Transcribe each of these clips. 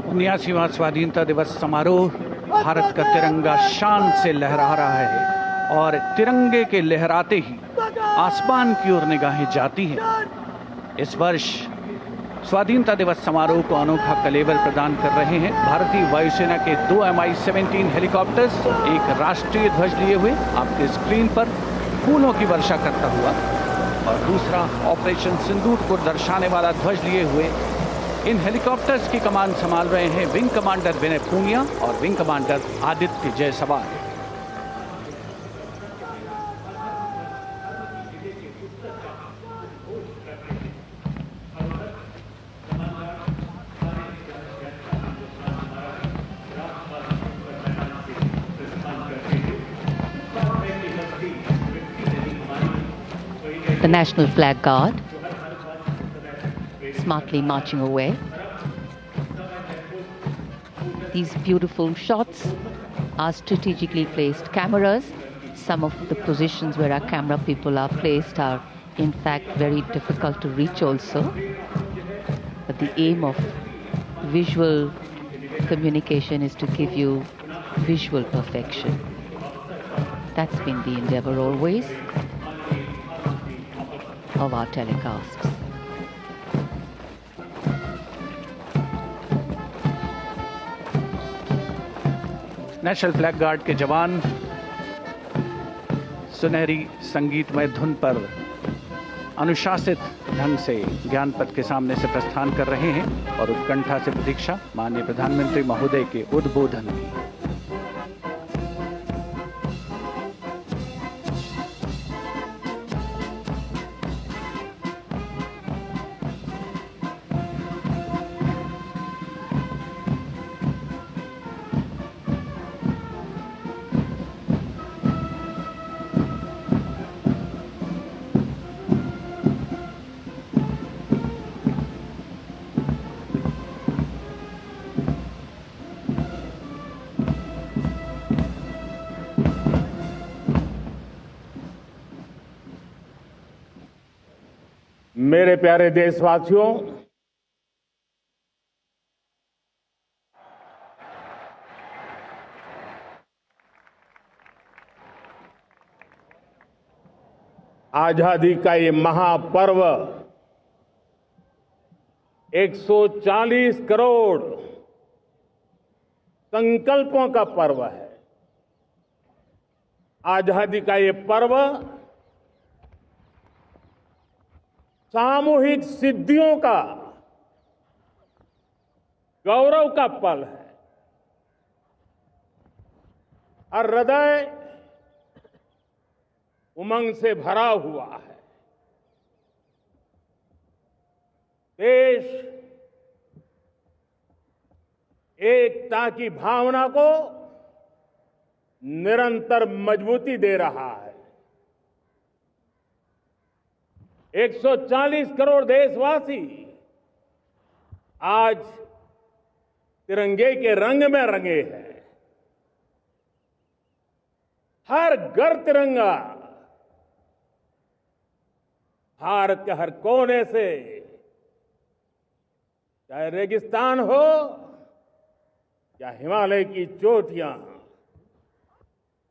उन्यासीवां स्वाधीनता दिवस समारोह। भारत का तिरंगा शान से लहरा रहा है और तिरंगे के लहराते ही आसमान की ओर निगाहें जाती हैं। इस वर्ष स्वाधीनता दिवस समारोह को अनोखा कलेवर प्रदान कर रहे हैं भारतीय वायुसेना के 2 Mi-17 हेलीकॉप्टर्स, एक राष्ट्रीय ध्वज लिए हुए आपके स्क्रीन पर फूलों की वर्षा करता हुआ, और दूसरा ऑपरेशन सिंदूर को दर्शाने वाला ध्वज लिए हुए। इन हेलीकॉप्टर्स की कमान संभाल रहे हैं विंग कमांडर विनय पूनिया और wing commander Aditya Jaiswal. The National Flag Guard smartly marching away. These beautiful shots are strategically placed cameras. Some of the positions where our camera people are placed are in fact very difficult to reach also. But the aim of visual communication is to give you visual perfection. That's been the endeavor always of our telecasts. National flag guard के जवान सुनहरी संगीतमय धुन पर अनुशासित ढंग से ज्ञान पथ के सामने से प्रस्थान कर रहे हैं और उत्कंठा से प्रतीक्षा माननीय प्रधानमंत्री महोदय के उद्बोधन की। मेरे प्यारे देशवासियों, आजादी का ये महापर्व 140 करोड़ संकल्पों का पर्व है। आजादी का ये पर्व सामूहिक सिद्धियों का गौरव का पल है और हृदय उमंग से भरा हुआ है। देश एकता की भावना को निरंतर मजबूती दे रहा है। 140 करोड़ देशवासी आज तिरंगे के रंग में रंगे हैं। हर घर तिरंगा, भारत के हर कोने से, चाहे रेगिस्तान हो या हिमालय की चोटियां,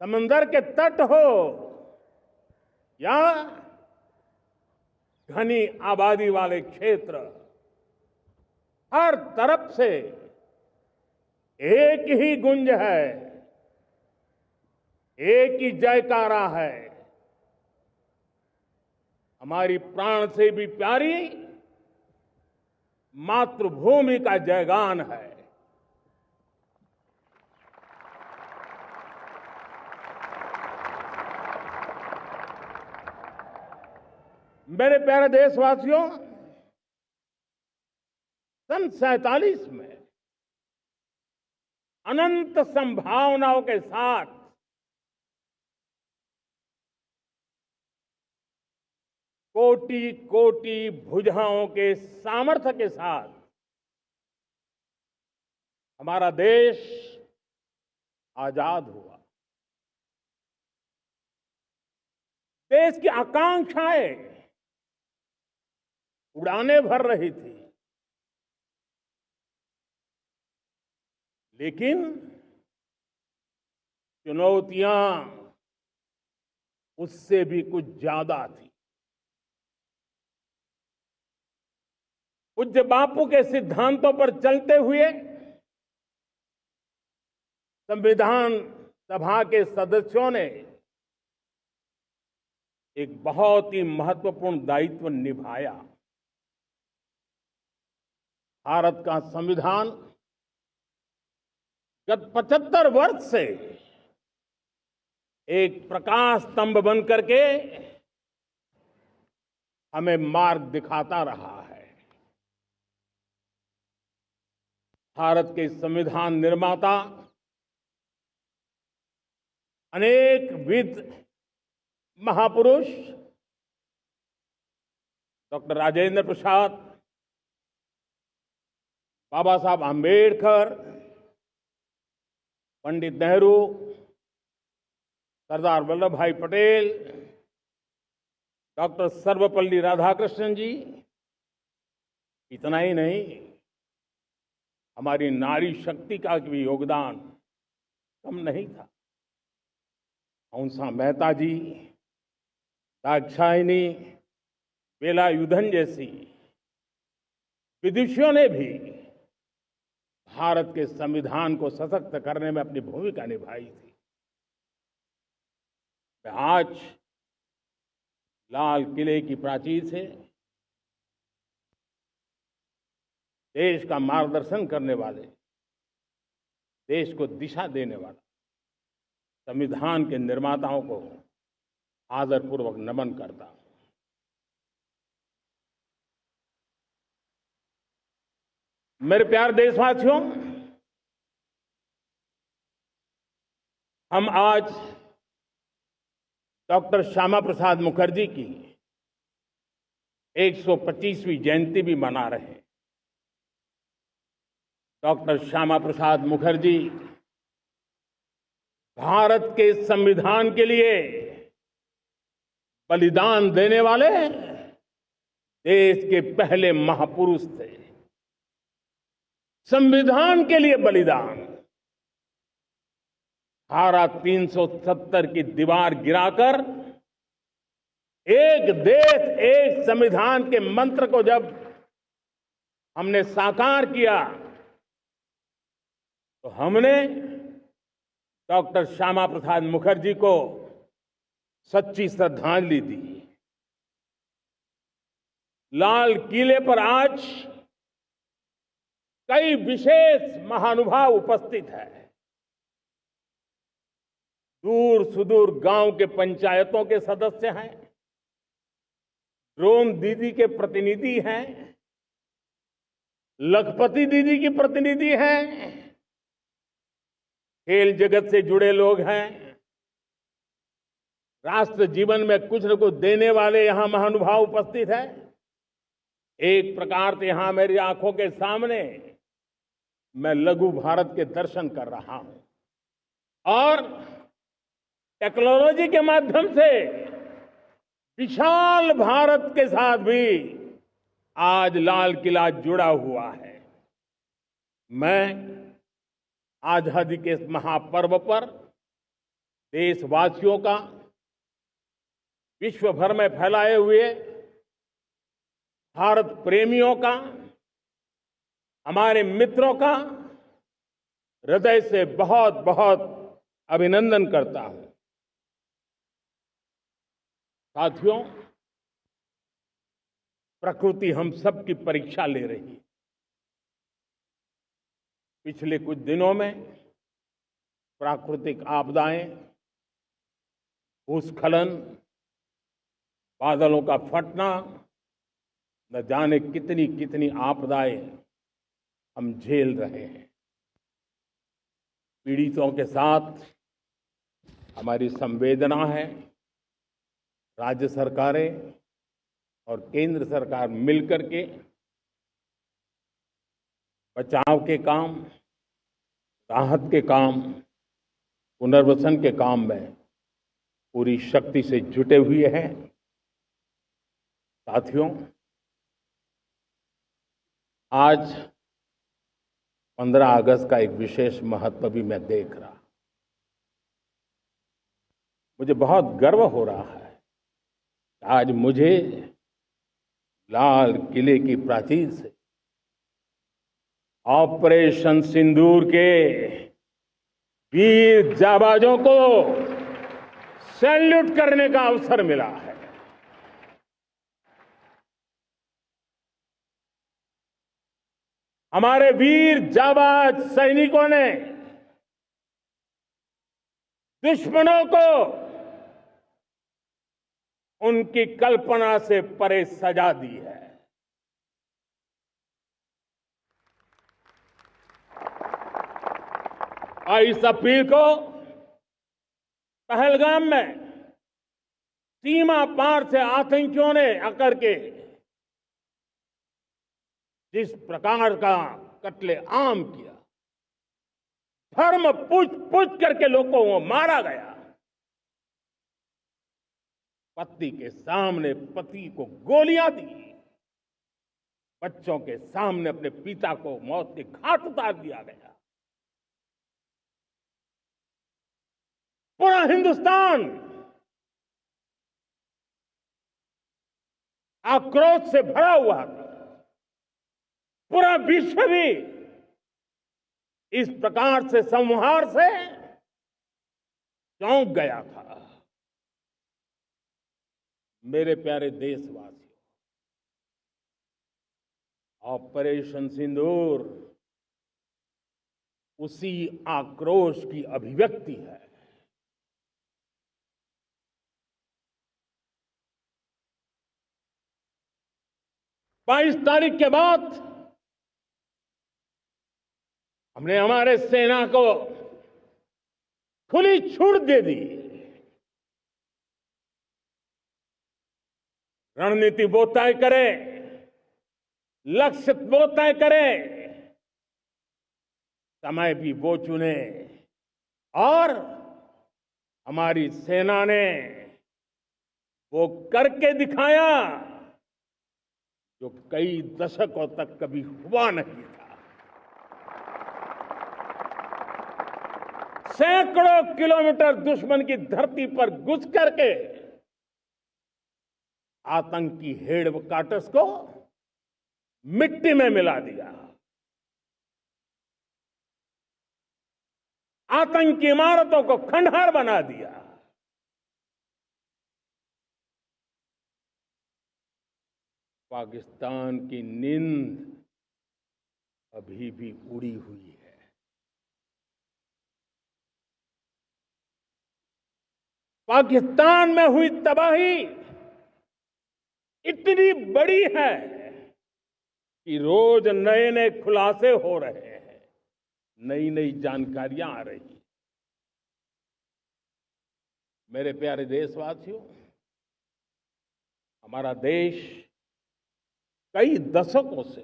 समंदर के तट हो या घनी आबादी वाले क्षेत्र, हर तरफ से एक ही गुंज है, एक ही जयकारा है। हमारी प्राण से भी प्यारी मातृभूमि का जयगान है। मेरे प्यारे देशवासियों, सन 47 में अनंत संभावनाओं के साथ कोटि कोटि भुजाओं के सामर्थ्य के साथ हमारा देश आजाद हुआ। देश की आकांक्षाएं उड़ानें भर रही थी, लेकिन चुनौतियां उससे भी कुछ ज्यादा थी। पूज्य बापू के सिद्धांतों पर चलते हुए संविधान सभा के सदस्यों ने एक बहुत ही महत्वपूर्ण दायित्व निभाया। भारत का संविधान गत 75 वर्ष से एक प्रकाश स्तंभ बन करके हमें मार्ग दिखाता रहा है। भारत के संविधान निर्माता अनेक विद महापुरुष डॉक्टर राजेंद्र प्रसाद, बाबा साहब आंबेडकर, पंडित नेहरू, सरदार वल्लभ भाई पटेल, डॉक्टर सर्वपल्ली राधाकृष्णन जी, इतना ही नहीं, हमारी नारी शक्ति का भी योगदान कम नहीं था। हंसा मेहता जी, दाक्षायणी, वेलायुधन जैसी विदुषियों ने भी भारत के संविधान को सशक्त करने में अपनी भूमिका निभाई थी। मैं आज लाल किले की प्राचीर से देश का मार्गदर्शन करने वाले, देश को दिशा देने वाला संविधान के निर्माताओं को आदरपूर्वक नमन करता हूं। मेरे प्यारे देशवासियों, हम आज डॉक्टर श्यामा प्रसाद मुखर्जी की 125वीं जयंती भी मना रहे हैं। डॉक्टर श्यामा प्रसाद मुखर्जी भारत के संविधान के लिए बलिदान देने वाले देश के पहले महापुरुष थे। संविधान के लिए बलिदान, धारा 370 की दीवार गिराकर एक देश एक संविधान के मंत्र को जब हमने साकार किया तो हमने डॉक्टर श्यामा प्रसाद मुखर्जी को सच्ची श्रद्धांजलि दी। लाल किले पर आज कई विशेष महानुभाव उपस्थित हैं। दूर सुदूर गांव के पंचायतों के सदस्य हैं, ड्रोन दीदी के प्रतिनिधि हैं, लखपति दीदी की प्रतिनिधि हैं, खेल जगत से जुड़े लोग हैं, राष्ट्र जीवन में कुछ न कुछ देने वाले यहां महानुभाव उपस्थित हैं। एक प्रकार से यहां मेरी आंखों के सामने मैं लघु भारत के दर्शन कर रहा हूं और टेक्नोलॉजी के माध्यम से विशाल भारत के साथ भी आज लाल किला जुड़ा हुआ है। मैं आजादी के इस महापर्व पर देशवासियों का, विश्व भर में फैलाए हुए भारत प्रेमियों का, हमारे मित्रों का हृदय से बहुत बहुत अभिनंदन करता हूं। साथियों, प्रकृति हम सब की परीक्षा ले रही है। पिछले कुछ दिनों में प्राकृतिक आपदाएं, भूस्खलन, बादलों का फटना, न जाने कितनी कितनी आपदाएं हम झेल रहे हैं। पीड़ितों के साथ हमारी संवेदना है। राज्य सरकारें और केंद्र सरकार मिलकर के बचाव के काम, राहत के काम, पुनर्वसन के काम में पूरी शक्ति से जुटे हुए हैं। साथियों, आज 15 अगस्त का एक विशेष महत्व भी मैं देख रहा। मुझे बहुत गर्व हो रहा है कि आज मुझे लाल किले की प्राचीर से ऑपरेशन सिंदूर के वीर जाबाजों को सैल्यूट करने का अवसर मिला है। हमारे वीर जाबाज सैनिकों ने दुश्मनों को उनकी कल्पना से परे सजा दी है। और इस अपील को पहलगाम में सीमा पार से आतंकियों ने आकर के जिस प्रकार का कत्ले आम किया, धर्म पूछ पूछ करके लोगों को मारा गया। पत्नी के सामने पति को गोलियां दी, बच्चों के सामने अपने पिता को मौत के घाट उतार दिया गया। पूरा हिंदुस्तान आक्रोश से भरा हुआ था। पूरा विश्व भी इस प्रकार से संहार से चौंक गया था। मेरे प्यारे देशवासियों, ऑपरेशन सिंदूर उसी आक्रोश की अभिव्यक्ति है। 22 तारीख के बाद हमने हमारे सेना को खुली छूट दे दी। रणनीति वो तय करे, लक्ष्य वो तय करे, समय भी वो चुने। और हमारी सेना ने वो करके दिखाया जो कई दशकों तक कभी हुआ नहीं था। सैकड़ों किलोमीटर दुश्मन की धरती पर घुस करके आतंकी हेडक्वार्टर्स को मिट्टी में मिला दिया। आतंकी इमारतों को खंडहर बना दिया। पाकिस्तान की नींद अभी भी उड़ी हुई है। पाकिस्तान में हुई तबाही इतनी बड़ी है कि रोज नए नए खुलासे हो रहे हैं, नई नई जानकारियां आ रही हैं। मेरे प्यारे देशवासियों, हमारा देश कई दशकों से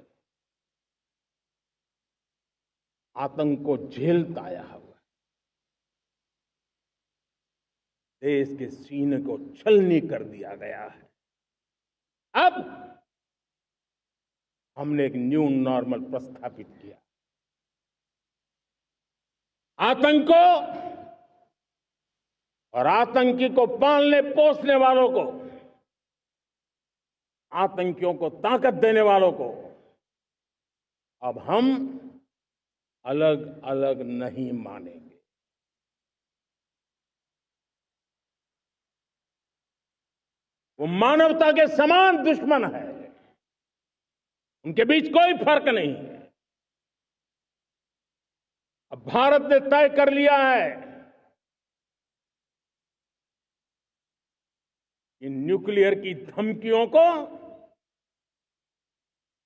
आतंक को झेलता आया हुआ है। देश के सीने को छलनी कर दिया गया है। अब हमने एक न्यू नॉर्मल प्रस्थापित किया। आतंकों और आतंकी को पालने पोसने वालों को, आतंकियों को ताकत देने वालों को अब हम अलग अलग नहीं मानेंगे। वो मानवता के समान दुश्मन है, उनके बीच कोई फर्क नहीं है। अब भारत ने तय कर लिया है कि न्यूक्लियर की धमकियों को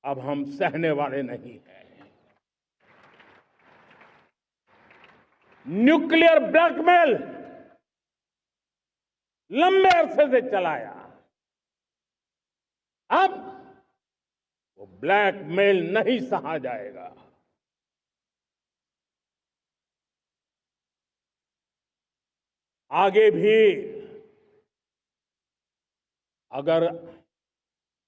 अब हम सहने वाले नहीं हैं। न्यूक्लियर ब्लैकमेल लंबे अरसे से चलाया, अब वो ब्लैकमेल नहीं सहा जाएगा। आगे भी अगर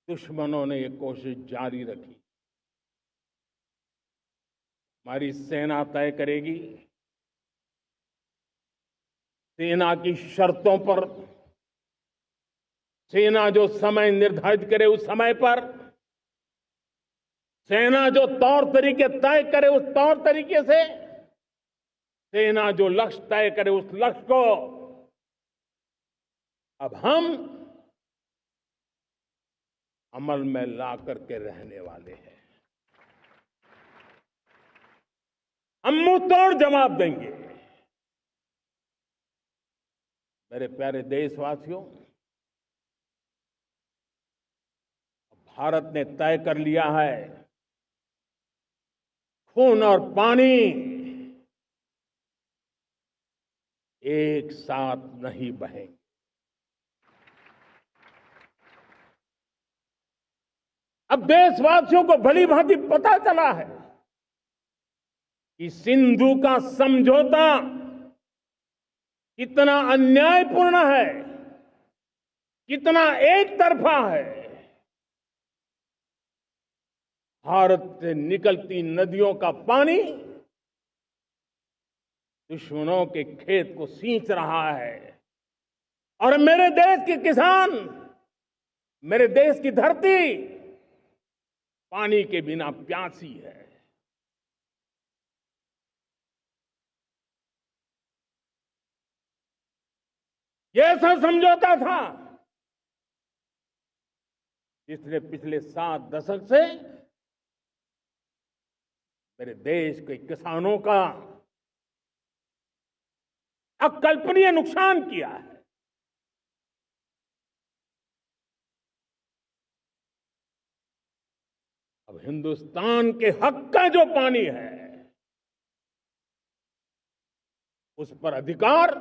दुश्मनों ने ये कोशिश जारी रखी, हमारी सेना तय करेगी, सेना की शर्तों पर, सेना जो समय निर्धारित करे उस समय पर, सेना जो तौर तरीके तय करे उस तौर तरीके से, सेना जो लक्ष्य तय करे उस लक्ष्य को अब हम अमल में ला करके रहने वाले हैं। हम मुंह तोड़ जवाब देंगे। मेरे प्यारे देशवासियों, भारत ने तय कर लिया है, खून और पानी एक साथ नहीं बहेंगे। अब देशवासियों को भली भांति पता चला है कि सिंधु का समझौता कितना अन्यायपूर्ण है, कितना एक तरफा है। भारत से निकलती नदियों का पानी दुश्मनों के खेत को सींच रहा है और मेरे देश के किसान, मेरे देश की धरती पानी के बिना प्यासी है। ये ऐसा समझौता था जिसने पिछले 7 दशक से मेरे देश के किसानों का अकल्पनीय नुकसान किया है। अब हिंदुस्तान के हक का जो पानी है उस पर अधिकार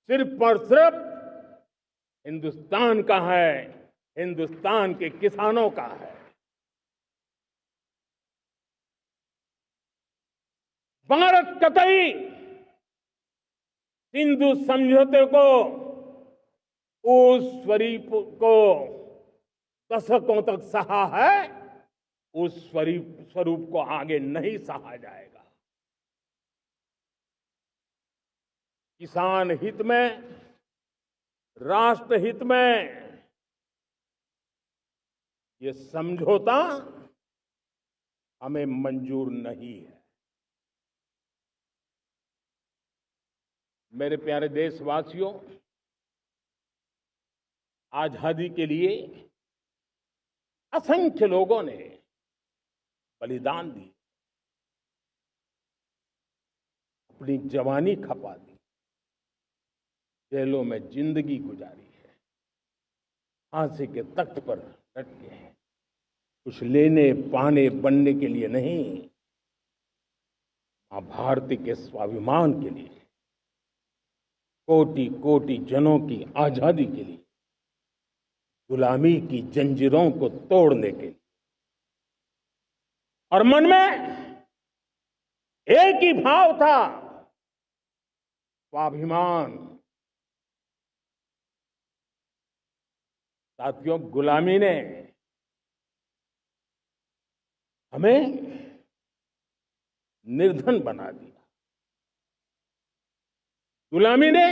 सिर्फ और सिर्फ हिंदुस्तान का है, हिंदुस्तान के किसानों का है। भारत कतई सिंधु समझौते को, उस स्वरूप को दशकों तक सहा है, उस स्वरूप को आगे नहीं सहा जाएगा। किसान हित में, राष्ट्र हित में ये समझौता हमें मंजूर नहीं है। मेरे प्यारे देशवासियों, आजादी के लिए असंख्य लोगों ने बलिदान दी, अपनी जवानी खपा दी, जेलों में जिंदगी गुजारी है, फांसी के तख्त पर लटके हैं, कुछ लेने पाने बनने के लिए नहीं, मां भारती के स्वाभिमान के लिए, कोटि कोटि जनों की आजादी के लिए, गुलामी की जंजीरों को तोड़ने के लिए। और मन में एक ही भाव था, स्वाभिमान। साथियों, गुलामी ने हमें निर्धन बना दिया, गुलामी ने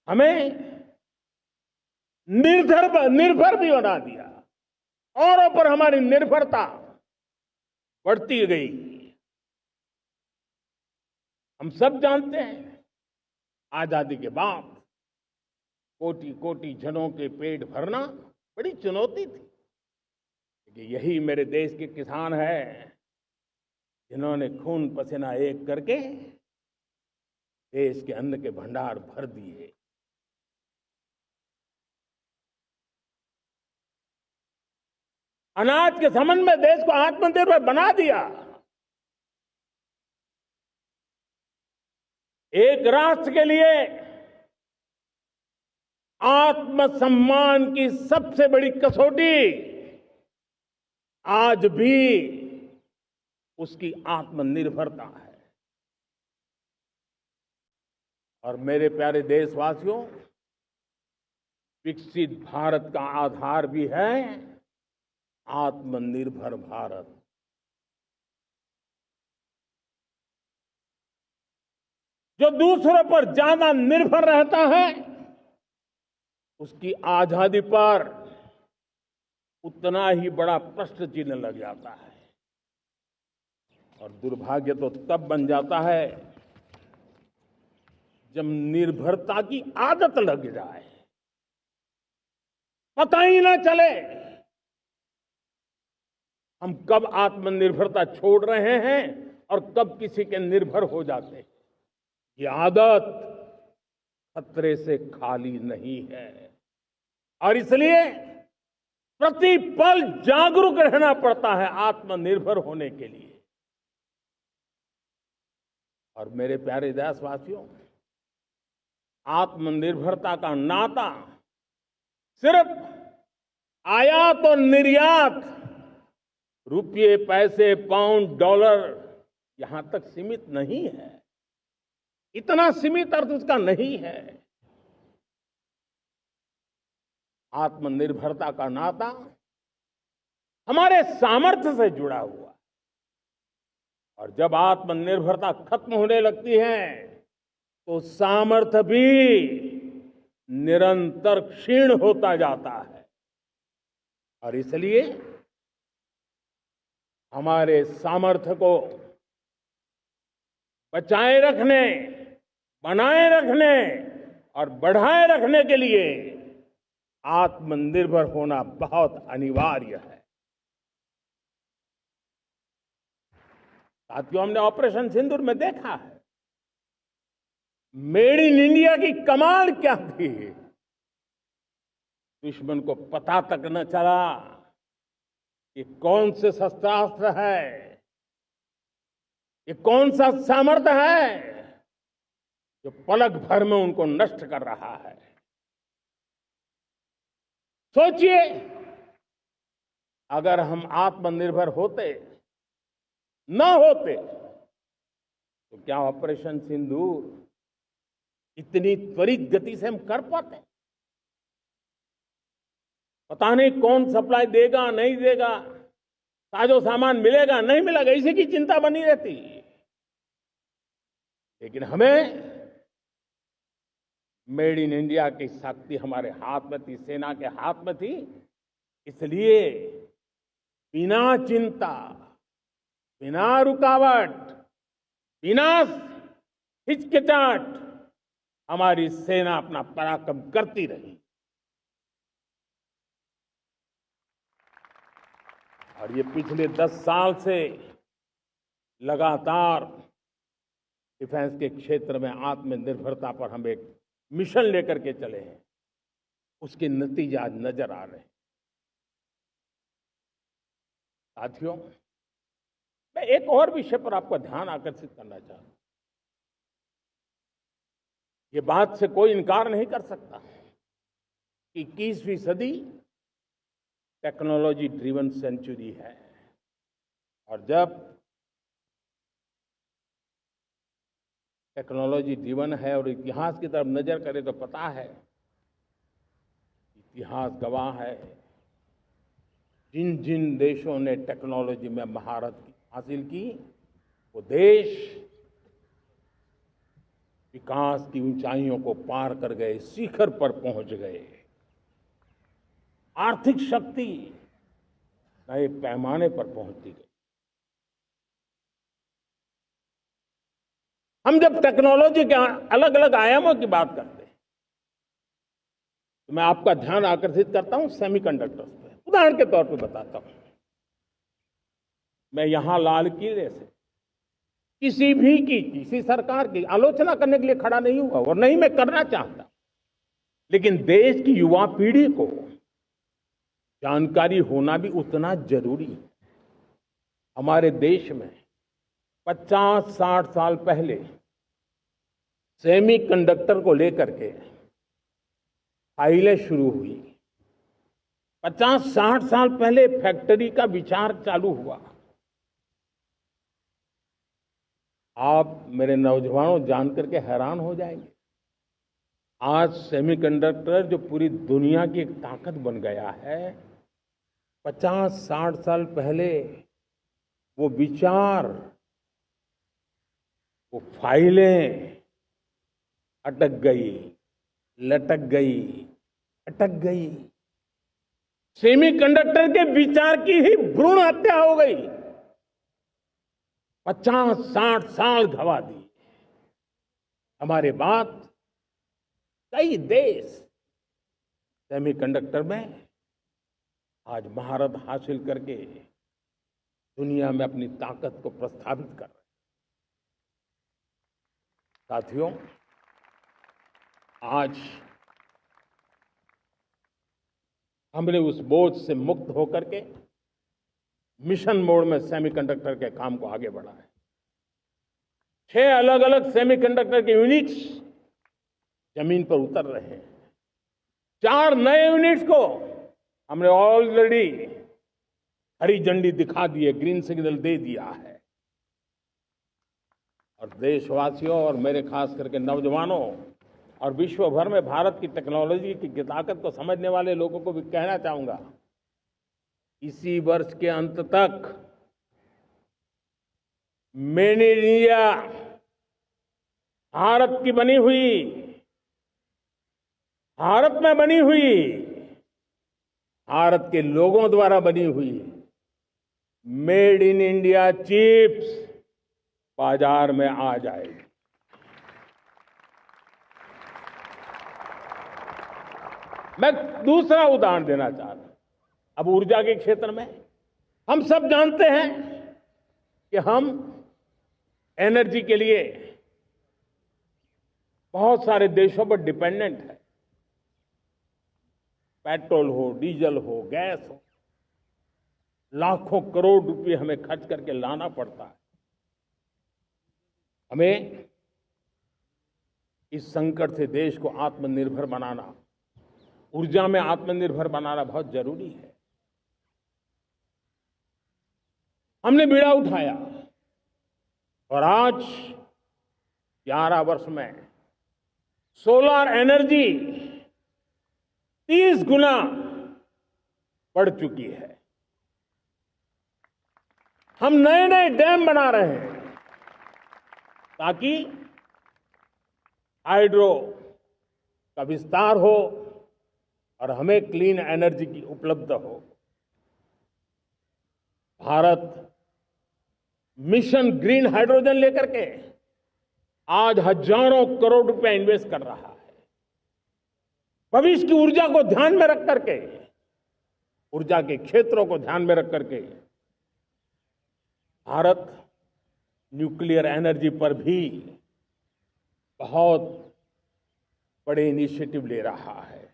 हमें निर्भर भी बना दिया। औरों पर हमारी निर्भरता बढ़ती गई। हम सब जानते हैं, आजादी के बाद कोटि कोटि जनों के पेट भरना बड़ी चुनौती थी। लेकिन यही मेरे देश के किसान हैं जिन्होंने खून पसीना एक करके देश के अन्न के भंडार भर दिए। अनाज के संबंध में देश को आत्मनिर्भर बना दिया। एक राष्ट्र के लिए आत्मसम्मान की सबसे बड़ी कसौटी आज भी उसकी आत्मनिर्भरता है। और मेरे प्यारे देशवासियों, विकसित भारत का आधार भी है आत्मनिर्भर भारत। जो दूसरों पर ज्यादा निर्भर रहता है उसकी आजादी पर उतना ही बड़ा प्रश्न चिन्ह लग जाता है। और दुर्भाग्य तो तब बन जाता है जब निर्भरता की आदत लग जाए, पता ही ना चले हम कब आत्मनिर्भरता छोड़ रहे हैं और कब किसी के निर्भर हो जाते हैं। ये आदत खतरे से खाली नहीं है और इसलिए प्रति पल जागरूक रहना पड़ता है आत्मनिर्भर होने के लिए। और मेरे प्यारे देशवासियों, आत्मनिर्भरता का नाता सिर्फ आयात और निर्यात, रुपये, पैसे, पाउंड, डॉलर यहां तक सीमित नहीं है। इतना सीमित अर्थ उसका नहीं है। आत्मनिर्भरता का नाता हमारे सामर्थ्य से जुड़ा हुआ है। और जब आत्मनिर्भरता खत्म होने लगती है तो सामर्थ्य भी निरंतर क्षीण होता जाता है। और इसलिए हमारे सामर्थ्य को बचाए रखने, बनाए रखने और बढ़ाए रखने के लिए आत्मनिर्भर होना बहुत अनिवार्य है। साथियों, हमने ऑपरेशन सिंदूर में देखा है मेड इन इंडिया की कमाल क्या थी। दुश्मन को पता तक न चला कि कौन से शस्त्रास्त्र है, ये कौन सा सामर्थ्य है जो पलक भर में उनको नष्ट कर रहा है। सोचिए, अगर हम आत्मनिर्भर होते न होते तो क्या ऑपरेशन सिंदूर इतनी त्वरित गति से हम कर पाते? पता नहीं कौन सप्लाई देगा, नहीं देगा, साजो सामान मिलेगा, नहीं मिलेगा, इसी की चिंता बनी रहती। लेकिन हमें मेड इन इंडिया की शक्ति हमारे हाथ में थी, सेना के हाथ में थी। इसलिए बिना चिंता, बिना रुकावट, बिना हिचकिचाहट हमारी सेना अपना पराक्रम करती रही। और ये पिछले 10 साल से लगातार डिफेंस के क्षेत्र में आत्मनिर्भरता पर हम एक मिशन लेकर के चले हैं, उसके नतीजे आज नजर आ रहे हैं। साथियों, मैं एक और विषय पर आपका ध्यान आकर्षित करना चाहता हूं। ये बात से कोई इनकार नहीं कर सकता कि 21वीं सदी टेक्नोलॉजी ड्रिवन सेंचुरी है। और जब टेक्नोलॉजी ड्रिवन है और इतिहास की तरफ नजर करें तो पता है, इतिहास गवाह है, जिन जिन देशों ने टेक्नोलॉजी में महारत हासिल की वो देश विकास की ऊंचाइयों को पार कर गए, शिखर पर पहुंच गए। आर्थिक शक्ति नए पैमाने पर पहुंचती गई। हम जब टेक्नोलॉजी के अलग अलग आयामों की बात करते हैं तो मैं आपका ध्यान आकर्षित करता हूं सेमीकंडक्टर्स पे। उदाहरण के तौर पे बताता हूं, मैं यहां लाल किले से किसी सरकार की आलोचना करने के लिए खड़ा नहीं हुआ और नहीं मैं करना चाहता, लेकिन देश की युवा पीढ़ी को जानकारी होना भी उतना जरूरी है। हमारे देश में 50-60 साल पहले सेमीकंडक्टर को लेकर के फाइलें शुरू हुई। 50-60 साल पहले फैक्ट्री का विचार चालू हुआ। आप मेरे नौजवानों जानकर के हैरान हो जाएंगे, आज सेमीकंडक्टर जो पूरी दुनिया की एक ताकत बन गया है, 50-60 साल पहले वो विचार, वो फाइलें अटक गई, लटक गई, अटक गई। सेमीकंडक्टर के विचार की ही भ्रूण हत्या हो गई। 50-60 साल गवा दी। हमारे बाद कई देश सेमीकंडक्टर में आज महारत हासिल करके दुनिया में अपनी ताकत को प्रस्थापित कर रहे हैं। साथियों, आज हमने उस बोझ से मुक्त होकर के मिशन मोड में सेमीकंडक्टर के काम को आगे बढ़ाया। 6 अलग अलग सेमीकंडक्टर के यूनिट्स जमीन पर उतर रहे हैं। 4 नए यूनिट्स को हमने ऑलरेडी हरी झंडी दिखा दी है, ग्रीन सिग्नल दे दिया है। और देशवासियों और मेरे खास करके नौजवानों और विश्व भर में भारत की टेक्नोलॉजी की ताकत को समझने वाले लोगों को भी कहना चाहूंगा, इसी वर्ष के अंत तक मेड इन इंडिया, भारत की बनी हुई, भारत में बनी हुई, भारत के लोगों द्वारा बनी हुई मेड इन इंडिया चिप्स बाजार में आ जाएगी। मैं दूसरा उदाहरण देना चाहता हूं। अब ऊर्जा के क्षेत्र में हम सब जानते हैं कि हम एनर्जी के लिए बहुत सारे देशों पर डिपेंडेंट है। पेट्रोल हो, डीजल हो, गैस हो, लाखों करोड़ रुपए हमें खर्च करके लाना पड़ता है। हमें इस संकट से देश को आत्मनिर्भर बनाना, ऊर्जा में आत्मनिर्भर बनाना बहुत जरूरी है। हमने बीड़ा उठाया और आज 11 वर्ष में सोलर एनर्जी 30 गुना बढ़ चुकी है। हम नए नए डैम बना रहे हैं ताकि हाइड्रो का विस्तार हो और हमें क्लीन एनर्जी की उपलब्ध हो। भारत मिशन ग्रीन हाइड्रोजन लेकर के आज हजारों करोड़ रुपए इन्वेस्ट कर रहा है। भविष्य की ऊर्जा को ध्यान में रख करके, ऊर्जा के क्षेत्रों को ध्यान में रख करके भारत न्यूक्लियर एनर्जी पर भी बहुत बड़े इनिशिएटिव ले रहा है।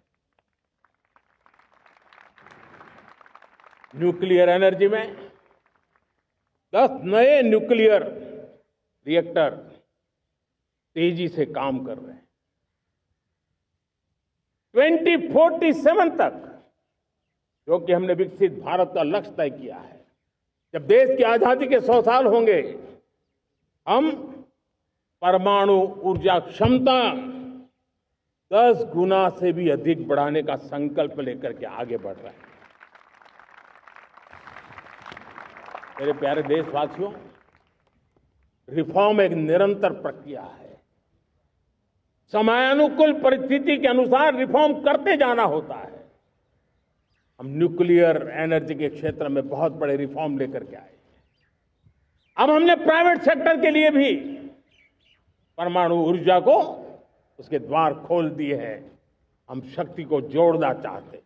न्यूक्लियर एनर्जी में 10 नए न्यूक्लियर रिएक्टर तेजी से काम कर रहे हैं। 2047 तक, जो कि हमने विकसित भारत का लक्ष्य तय किया है, जब देश की आजादी के 100 साल होंगे, हम परमाणु ऊर्जा क्षमता 10 गुना से भी अधिक बढ़ाने का संकल्प लेकर के आगे बढ़ रहे हैं। मेरे प्यारे देशवासियों, रिफॉर्म एक निरंतर प्रक्रिया है। समयानुकूल परिस्थिति के अनुसार रिफॉर्म करते जाना होता है। हम न्यूक्लियर एनर्जी के क्षेत्र में बहुत बड़े रिफॉर्म लेकर के आए। अब हमने प्राइवेट सेक्टर के लिए भी परमाणु ऊर्जा को उसके द्वार खोल दिए हैं। हम शक्ति को जोड़ना चाहते हैं।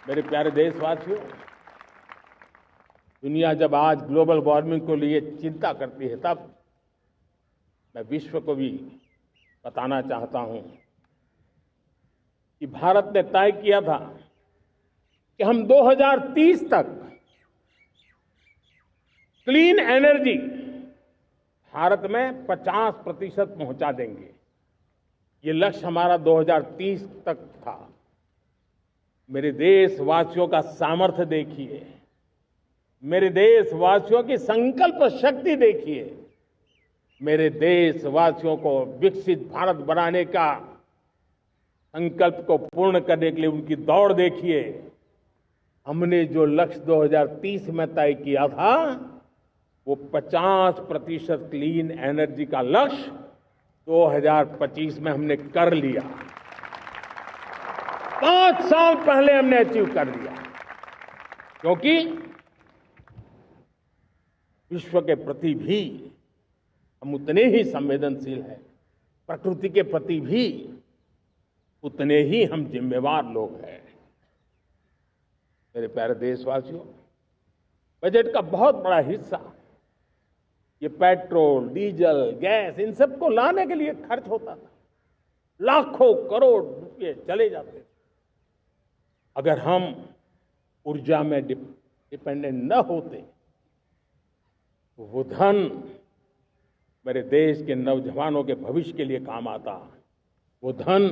मेरे प्यारे देशवासियों, दुनिया जब आज ग्लोबल वार्मिंग को लिए चिंता करती है, तब मैं विश्व को भी बताना चाहता हूं कि भारत ने तय किया था कि हम 2030 तक क्लीन एनर्जी भारत में 50% पहुंचा देंगे। ये लक्ष्य हमारा 2030 तक था। मेरे देशवासियों का सामर्थ्य देखिए, मेरे देशवासियों की संकल्प शक्ति देखिए, मेरे देशवासियों को विकसित भारत बनाने का संकल्प को पूर्ण करने के लिए उनकी दौड़ देखिए। हमने जो लक्ष्य 2030 में तय किया था, वो 50% क्लीन एनर्जी का लक्ष्य 2025 में हमने कर लिया। 5 साल पहले हमने अचीव कर लिया, क्योंकि विश्व के प्रति भी हम उतने ही संवेदनशील हैं, प्रकृति के प्रति भी उतने ही हम जिम्मेवार लोग हैं। मेरे प्यारे देशवासियों, बजट का बहुत बड़ा हिस्सा ये पेट्रोल, डीजल, गैस, इन सबको लाने के लिए खर्च होता था। लाखों करोड़ रुपए चले जाते थे। अगर हम ऊर्जा में डिपेंडेंट न होते, तो वो धन मेरे देश के नौजवानों के भविष्य के लिए काम आता। वो धन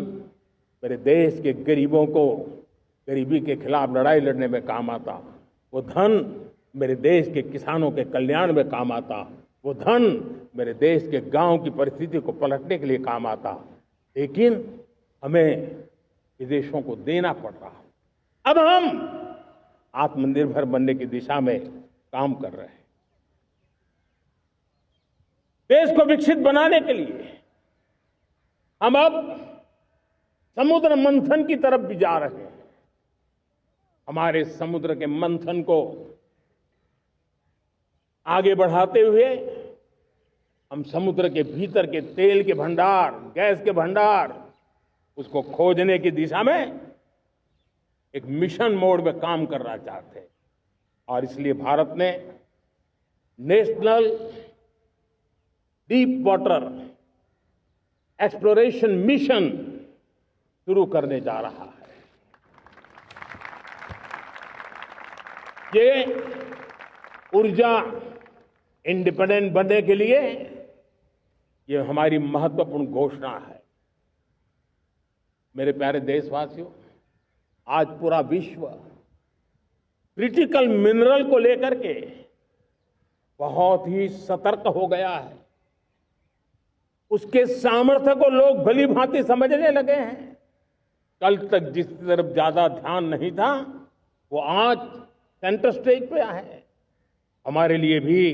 मेरे देश के गरीबों को गरीबी के खिलाफ लड़ाई लड़ने में काम आता। वो धन मेरे देश के किसानों के कल्याण में काम आता। वो धन मेरे देश के गांव की परिस्थिति को पलटने के लिए काम आता। लेकिन हमें विदेशों को देना पड़ रहा। अब हम आत्मनिर्भर बनने की दिशा में काम कर रहे हैं। देश को विकसित बनाने के लिए हम अब समुद्र मंथन की तरफ भी जा रहे हैं। हमारे समुद्र के मंथन को आगे बढ़ाते हुए हम समुद्र के भीतर के तेल के भंडार, गैस के भंडार, उसको खोजने की दिशा में एक मिशन मोड में काम करना चाहते हैं। और इसलिए भारत ने national deep water exploration mission शुरू करने जा रहा है। ये ऊर्जा इंडिपेंडेंट बनने के लिए ये हमारी महत्वपूर्ण घोषणा है। मेरे प्यारे देशवासियों, आज पूरा विश्व क्रिटिकल मिनरल को लेकर के बहुत ही सतर्क हो गया है। उसके सामर्थ्य को लोग भली भांति समझने लगे हैं। कल तक जिस तरफ ज्यादा ध्यान नहीं था, वो आज सेंटर स्टेज पे है। हमारे लिए भी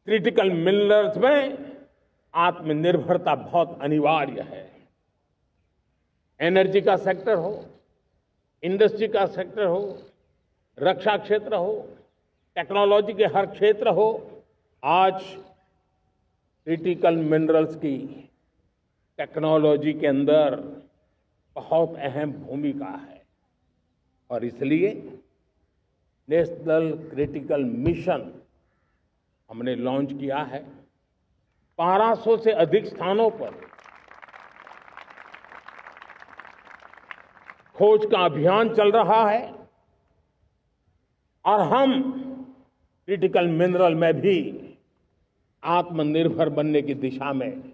क्रिटिकल मिनरल्स में आत्मनिर्भरता बहुत अनिवार्य है। एनर्जी का सेक्टर हो, इंडस्ट्री का सेक्टर हो, रक्षा क्षेत्र हो, टेक्नोलॉजी के हर क्षेत्र हो, आज क्रिटिकल मिनरल्स की टेक्नोलॉजी के अंदर बहुत अहम भूमिका है। और इसलिए नेशनल क्रिटिकल मिशन हमने लॉन्च किया है। 1200 से अधिक स्थानों पर खोज का अभियान चल रहा है और हम क्रिटिकल मिनरल में भी आत्मनिर्भर बनने की दिशा में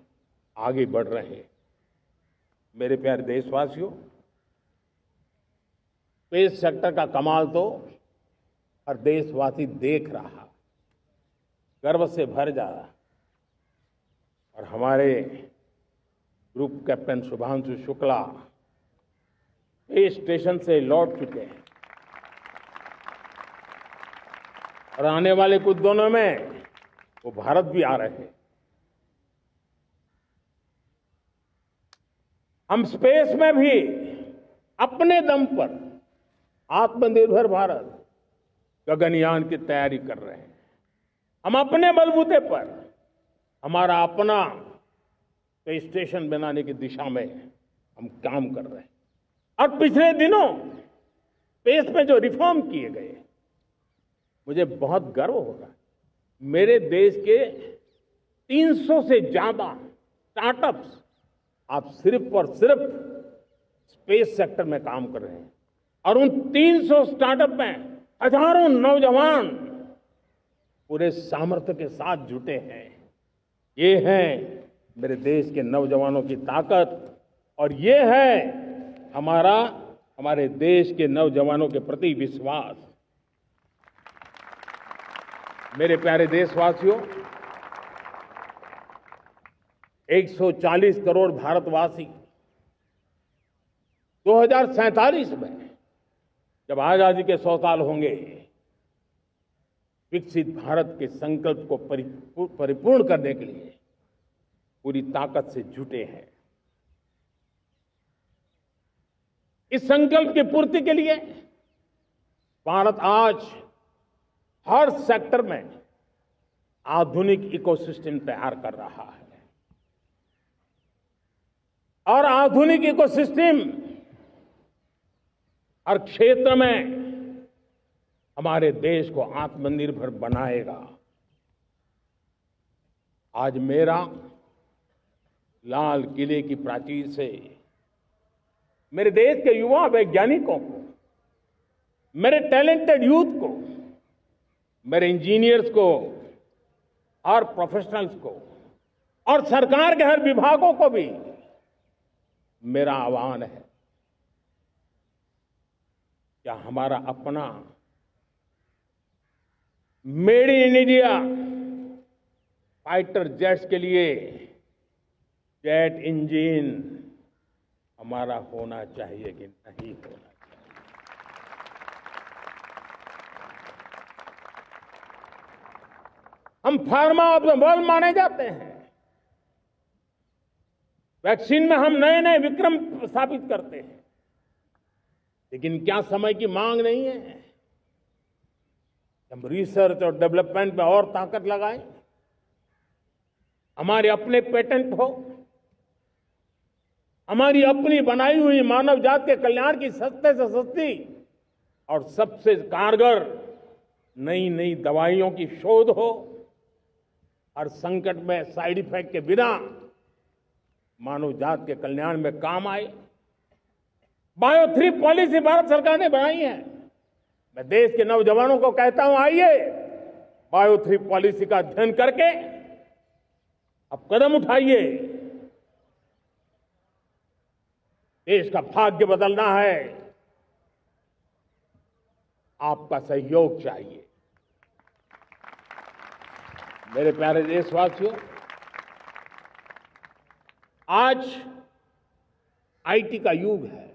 आगे बढ़ रहे हैं। मेरे प्यारे देशवासियों, स्पेस सेक्टर का कमाल तो हर देशवासी देख रहा, गर्व से भर जा रहा। और हमारे group captain Shubhanshu Shukla space station से लौट चुके हैं और आने वाले कुछ दिनों में वो भारत भी आ रहे हैं। हम स्पेस में भी अपने दम पर आत्मनिर्भर भारत गगनयान की तैयारी कर रहे हैं। हम अपने बलबूते पर हमारा अपना स्पेस स्टेशन बनाने की दिशा में हम काम कर रहे हैं। और पिछले दिनों स्पेस में जो रिफॉर्म किए गए, मुझे बहुत गर्व हो रहा है। मेरे देश के 300 से ज्यादा स्टार्टअप्स आप सिर्फ और सिर्फ स्पेस सेक्टर में काम कर रहे हैं, और उन 300 स्टार्टअप में हजारों नौजवान पूरे सामर्थ्य के साथ जुटे हैं। ये है मेरे देश के नौजवानों की ताकत, और ये है हमारे देश के नौजवानों के प्रति विश्वास। मेरे प्यारे देशवासियों, 140 करोड़ भारतवासी 2047 में जब आजादी के 100 साल होंगे, विकसित भारत के संकल्प को परिपूर्ण करने के लिए पूरी ताकत से जुटे हैं। इस संकल्प की पूर्ति के लिए भारत आज हर सेक्टर में आधुनिक इकोसिस्टम तैयार कर रहा है, और आधुनिक इकोसिस्टम हर क्षेत्र में हमारे देश को आत्मनिर्भर बनाएगा। आज मेरा लाल किले की प्राचीर से मेरे देश के युवा वैज्ञानिकों को, मेरे टैलेंटेड यूथ को, मेरे इंजीनियर्स को और प्रोफेशनल्स को, और सरकार के हर विभागों को भी मेरा आह्वान है, क्या हमारा अपना made in India fighter jets के लिए जेट इंजन हमारा होना चाहिए कि नहीं होना चाहिए? हम फार्मा ऑफ द वर्ल्ड माने जाते हैं। वैक्सीन में हम नए नए विक्रम स्थापित करते हैं, लेकिन क्या समय की मांग नहीं है? हम रिसर्च और डेवलपमेंट में और ताकत लगाएं, हमारे अपने पेटेंट हो, हमारी अपनी बनाई हुई मानव जात के कल्याण की सस्ते से सस्ती और सबसे कारगर नई नई दवाइयों की शोध हो, हर संकट में साइड इफेक्ट के बिना मानव जात के कल्याण में काम आए। बायो 3 पॉलिसी भारत सरकार ने बनाई है। मैं देश के नौजवानों को कहता हूं, आइए बायो 3 पॉलिसी का अध्ययन करके अब कदम उठाइए। देश का भाग्य बदलना है, आपका सहयोग चाहिए। मेरे प्यारे देशवासियों, आज आईटी का युग है,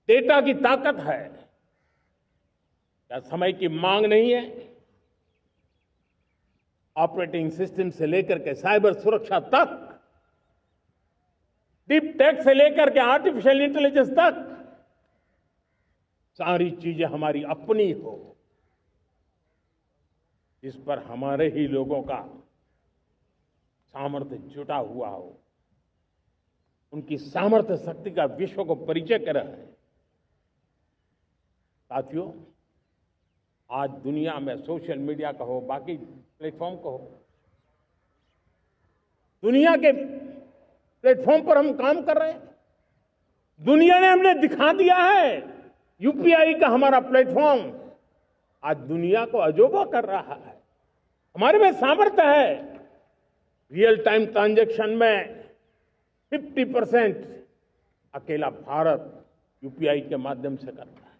डेटा की ताकत है। क्या समय की मांग नहीं है? ऑपरेटिंग सिस्टम से लेकर के साइबर सुरक्षा तक, डीप टेक से लेकर के आर्टिफिशियल इंटेलिजेंस तक, सारी चीजें हमारी अपनी हो, जिस पर हमारे ही लोगों का सामर्थ्य जुटा हुआ हो, उनकी सामर्थ्य शक्ति का विश्व को परिचय कराए। साथियों, आज दुनिया में सोशल मीडिया का हो, बाकी प्लेटफॉर्म का हो, दुनिया के प्लेटफॉर्म पर हम काम कर रहे हैं। दुनिया ने हमने दिखा दिया है, यूपीआई का हमारा प्लेटफॉर्म आज दुनिया को अजोबा कर रहा है। हमारे में सामर्थ्य है। रियल टाइम ट्रांजैक्शन में 50% अकेला भारत यूपीआई के माध्यम से करता है।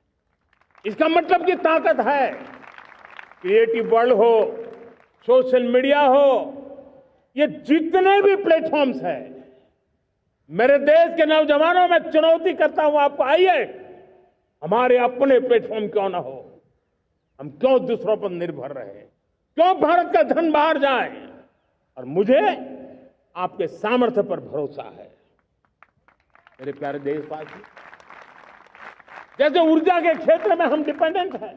इसका मतलब की ताकत है। क्रिएटिव वर्ल्ड हो, सोशल मीडिया हो, ये जितने भी प्लेटफॉर्म्स हैं, मेरे देश के नौजवानों में चुनौती करता हूं आपको, आइए हमारे अपने प्लेटफॉर्म क्यों ना हो, हम क्यों दूसरों पर निर्भर रहे, क्यों भारत का धन बाहर जाए। और मुझे आपके सामर्थ्य पर भरोसा है। मेरे प्यारे देशवासी, जैसे ऊर्जा के क्षेत्र में हम डिपेंडेंट हैं,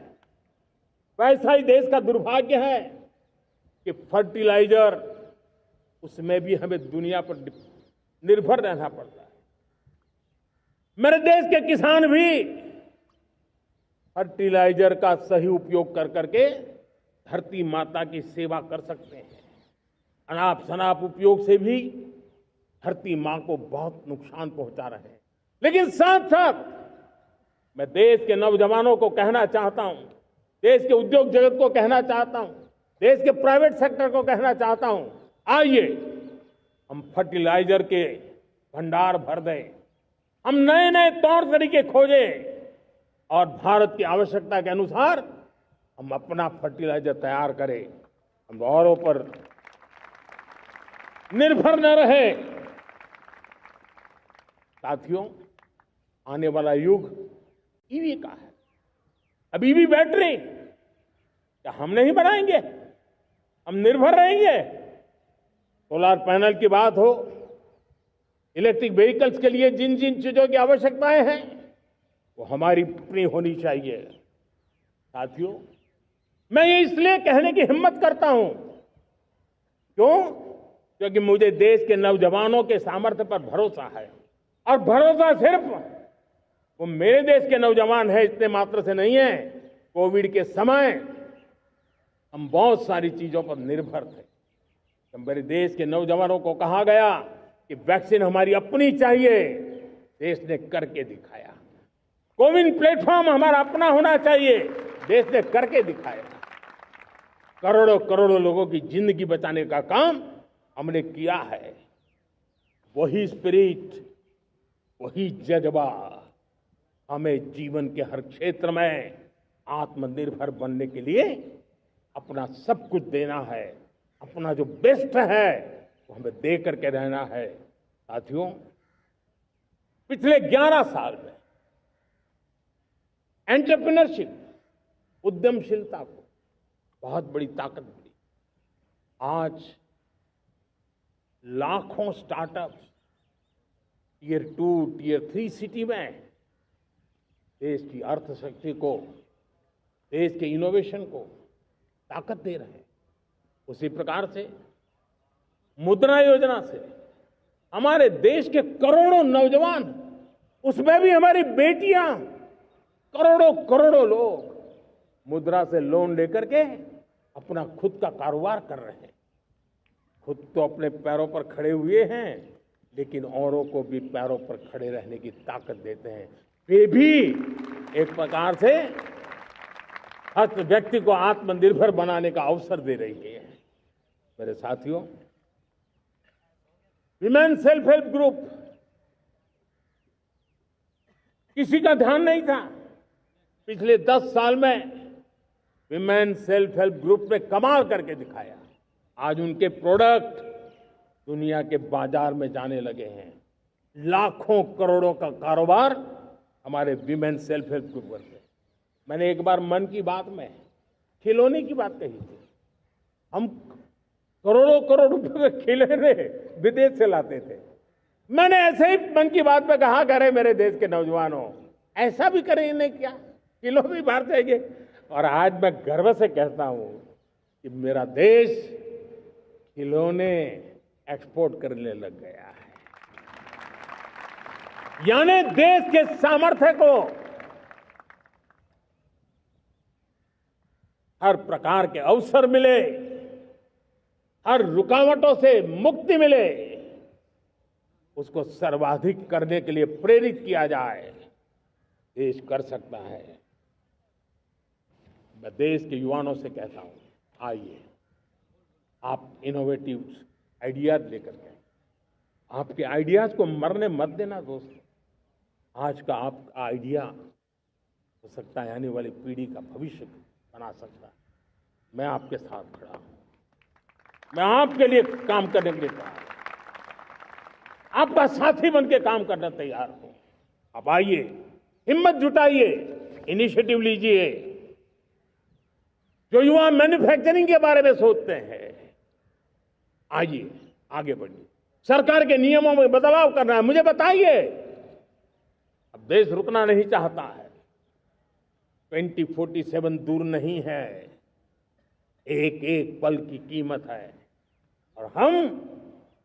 वैसा ही देश का दुर्भाग्य है कि फर्टिलाइजर, उसमें भी हमें दुनिया पर निर्भर रहना पड़ता है। मेरे देश के किसान भी फर्टिलाइजर का सही उपयोग कर करके धरती माता की सेवा कर सकते हैं। अनाप शनाप उपयोग से भी धरती मां को बहुत नुकसान पहुंचा रहे हैं। लेकिन साथ साथ मैं देश के नौजवानों को कहना चाहता हूं, देश के उद्योग जगत को कहना चाहता हूं, देश के प्राइवेट सेक्टर को कहना चाहता हूं, आइए हम फर्टिलाइजर के भंडार भर दें, हम नए नए तौर तरीके खोजें और भारत की आवश्यकता के अनुसार हम अपना फर्टिलाइजर तैयार करें। हम औरों पर निर्भर न रहे। साथियों, आने वाला युग ईवी का है। अब ईवी बैटरी क्या हम नहीं बनाएंगे? हम निर्भर रहेंगे? सोलर पैनल की बात हो, इलेक्ट्रिक व्हीकल्स के लिए जिन जिन चीजों की आवश्यकताएं हैं वो हमारी अपनी होनी चाहिए। साथियों, मैं ये इसलिए कहने की हिम्मत करता हूं, क्यों? क्योंकि मुझे देश के नौजवानों के सामर्थ्य पर भरोसा है। और भरोसा सिर्फ वो मेरे देश के नौजवान हैं इतने मात्र से नहीं है। कोविड के समय हम बहुत सारी चीजों पर निर्भर थे। तो मेरे देश के नौजवानों को कहा गया कि वैक्सीन हमारी अपनी चाहिए, देश ने करके दिखाया। कोविन प्लेटफॉर्म हमारा अपना होना चाहिए, देश ने करके दिखाया। करोड़ों करोड़ों लोगों की जिंदगी बचाने का काम हमने किया है। वही स्पिरिट, वही जज्बा हमें जीवन के हर क्षेत्र में आत्मनिर्भर बनने के लिए अपना सब कुछ देना है। अपना जो बेस्ट है वो हमें दे करके रहना है। साथियों, पिछले 11 साल में एंटरप्रेन्योरशिप, उद्यमशीलता को बहुत बड़ी ताकत मिली। आज लाखों स्टार्टअप्स टियर 2, टियर 3 सिटी में देश की अर्थशक्ति को, देश के इनोवेशन को ताकत दे रहे हैं। उसी प्रकार से मुद्रा योजना से हमारे देश के करोड़ों नौजवान, उसमें भी हमारी बेटियां, करोड़ों करोड़ों लोग मुद्रा से लोन लेकर के अपना खुद का कारोबार कर रहे हैं। खुद तो अपने पैरों पर खड़े हुए हैं, लेकिन औरों को भी पैरों पर खड़े रहने की ताकत देते हैं। वे भी एक प्रकार से हर व्यक्ति को आत्मनिर्भर बनाने का अवसर दे रही है। मेरे साथियों, विमेन सेल्फ हेल्प ग्रुप किसी का ध्यान नहीं था। पिछले 10 साल में विमेन सेल्फ हेल्प ग्रुप ने कमाल करके दिखाया। आज उनके प्रोडक्ट दुनिया के बाजार में जाने लगे हैं। लाखों करोड़ों का कारोबार हमारे विमेन सेल्फ हेल्प ग्रुप करते हैं। मैंने एक बार मन की बात में खिलौने की बात कही थी। हम करोड़ों करोड़ रुपए के खिलौने विदेश से लाते थे। मैंने ऐसे ही मन की बात में कहा, करे मेरे देश के नौजवानों, ऐसा भी करें नहीं क्या? किलो भी बाहर जाएंगे। और आज मैं गर्व से कहता हूं कि मेरा देश खिलौने एक्सपोर्ट करने लग गया है। यानी देश के सामर्थ्य को हर प्रकार के अवसर मिले, हर रुकावटों से मुक्ति मिले, उसको सर्वाधिक करने के लिए प्रेरित किया जाए। देश कर सकता है। मैं देश के युवाओं से कहता हूं, आइए आप इनोवेटिव आइडियाज लेकर के, आपके आइडियाज को मरने मत देना दोस्त। आज का आपका आइडिया हो सकता है आने वाली पीढ़ी का भविष्य बना सकता है। मैं आपके साथ खड़ा हूं, मैं आपके लिए काम करने के लिए तैयार हूं, आपका साथी बन के काम करने तैयार हूं। आप आइए, हिम्मत जुटाइए, इनिशिएटिव लीजिए। जो युवा मैन्युफैक्चरिंग के बारे में सोचते हैं, आइए आगे बढ़िए। सरकार के नियमों में बदलाव करना है, मुझे बताइए। देश रुकना नहीं चाहता है। 2047 दूर नहीं है, एक एक पल की कीमत है और हम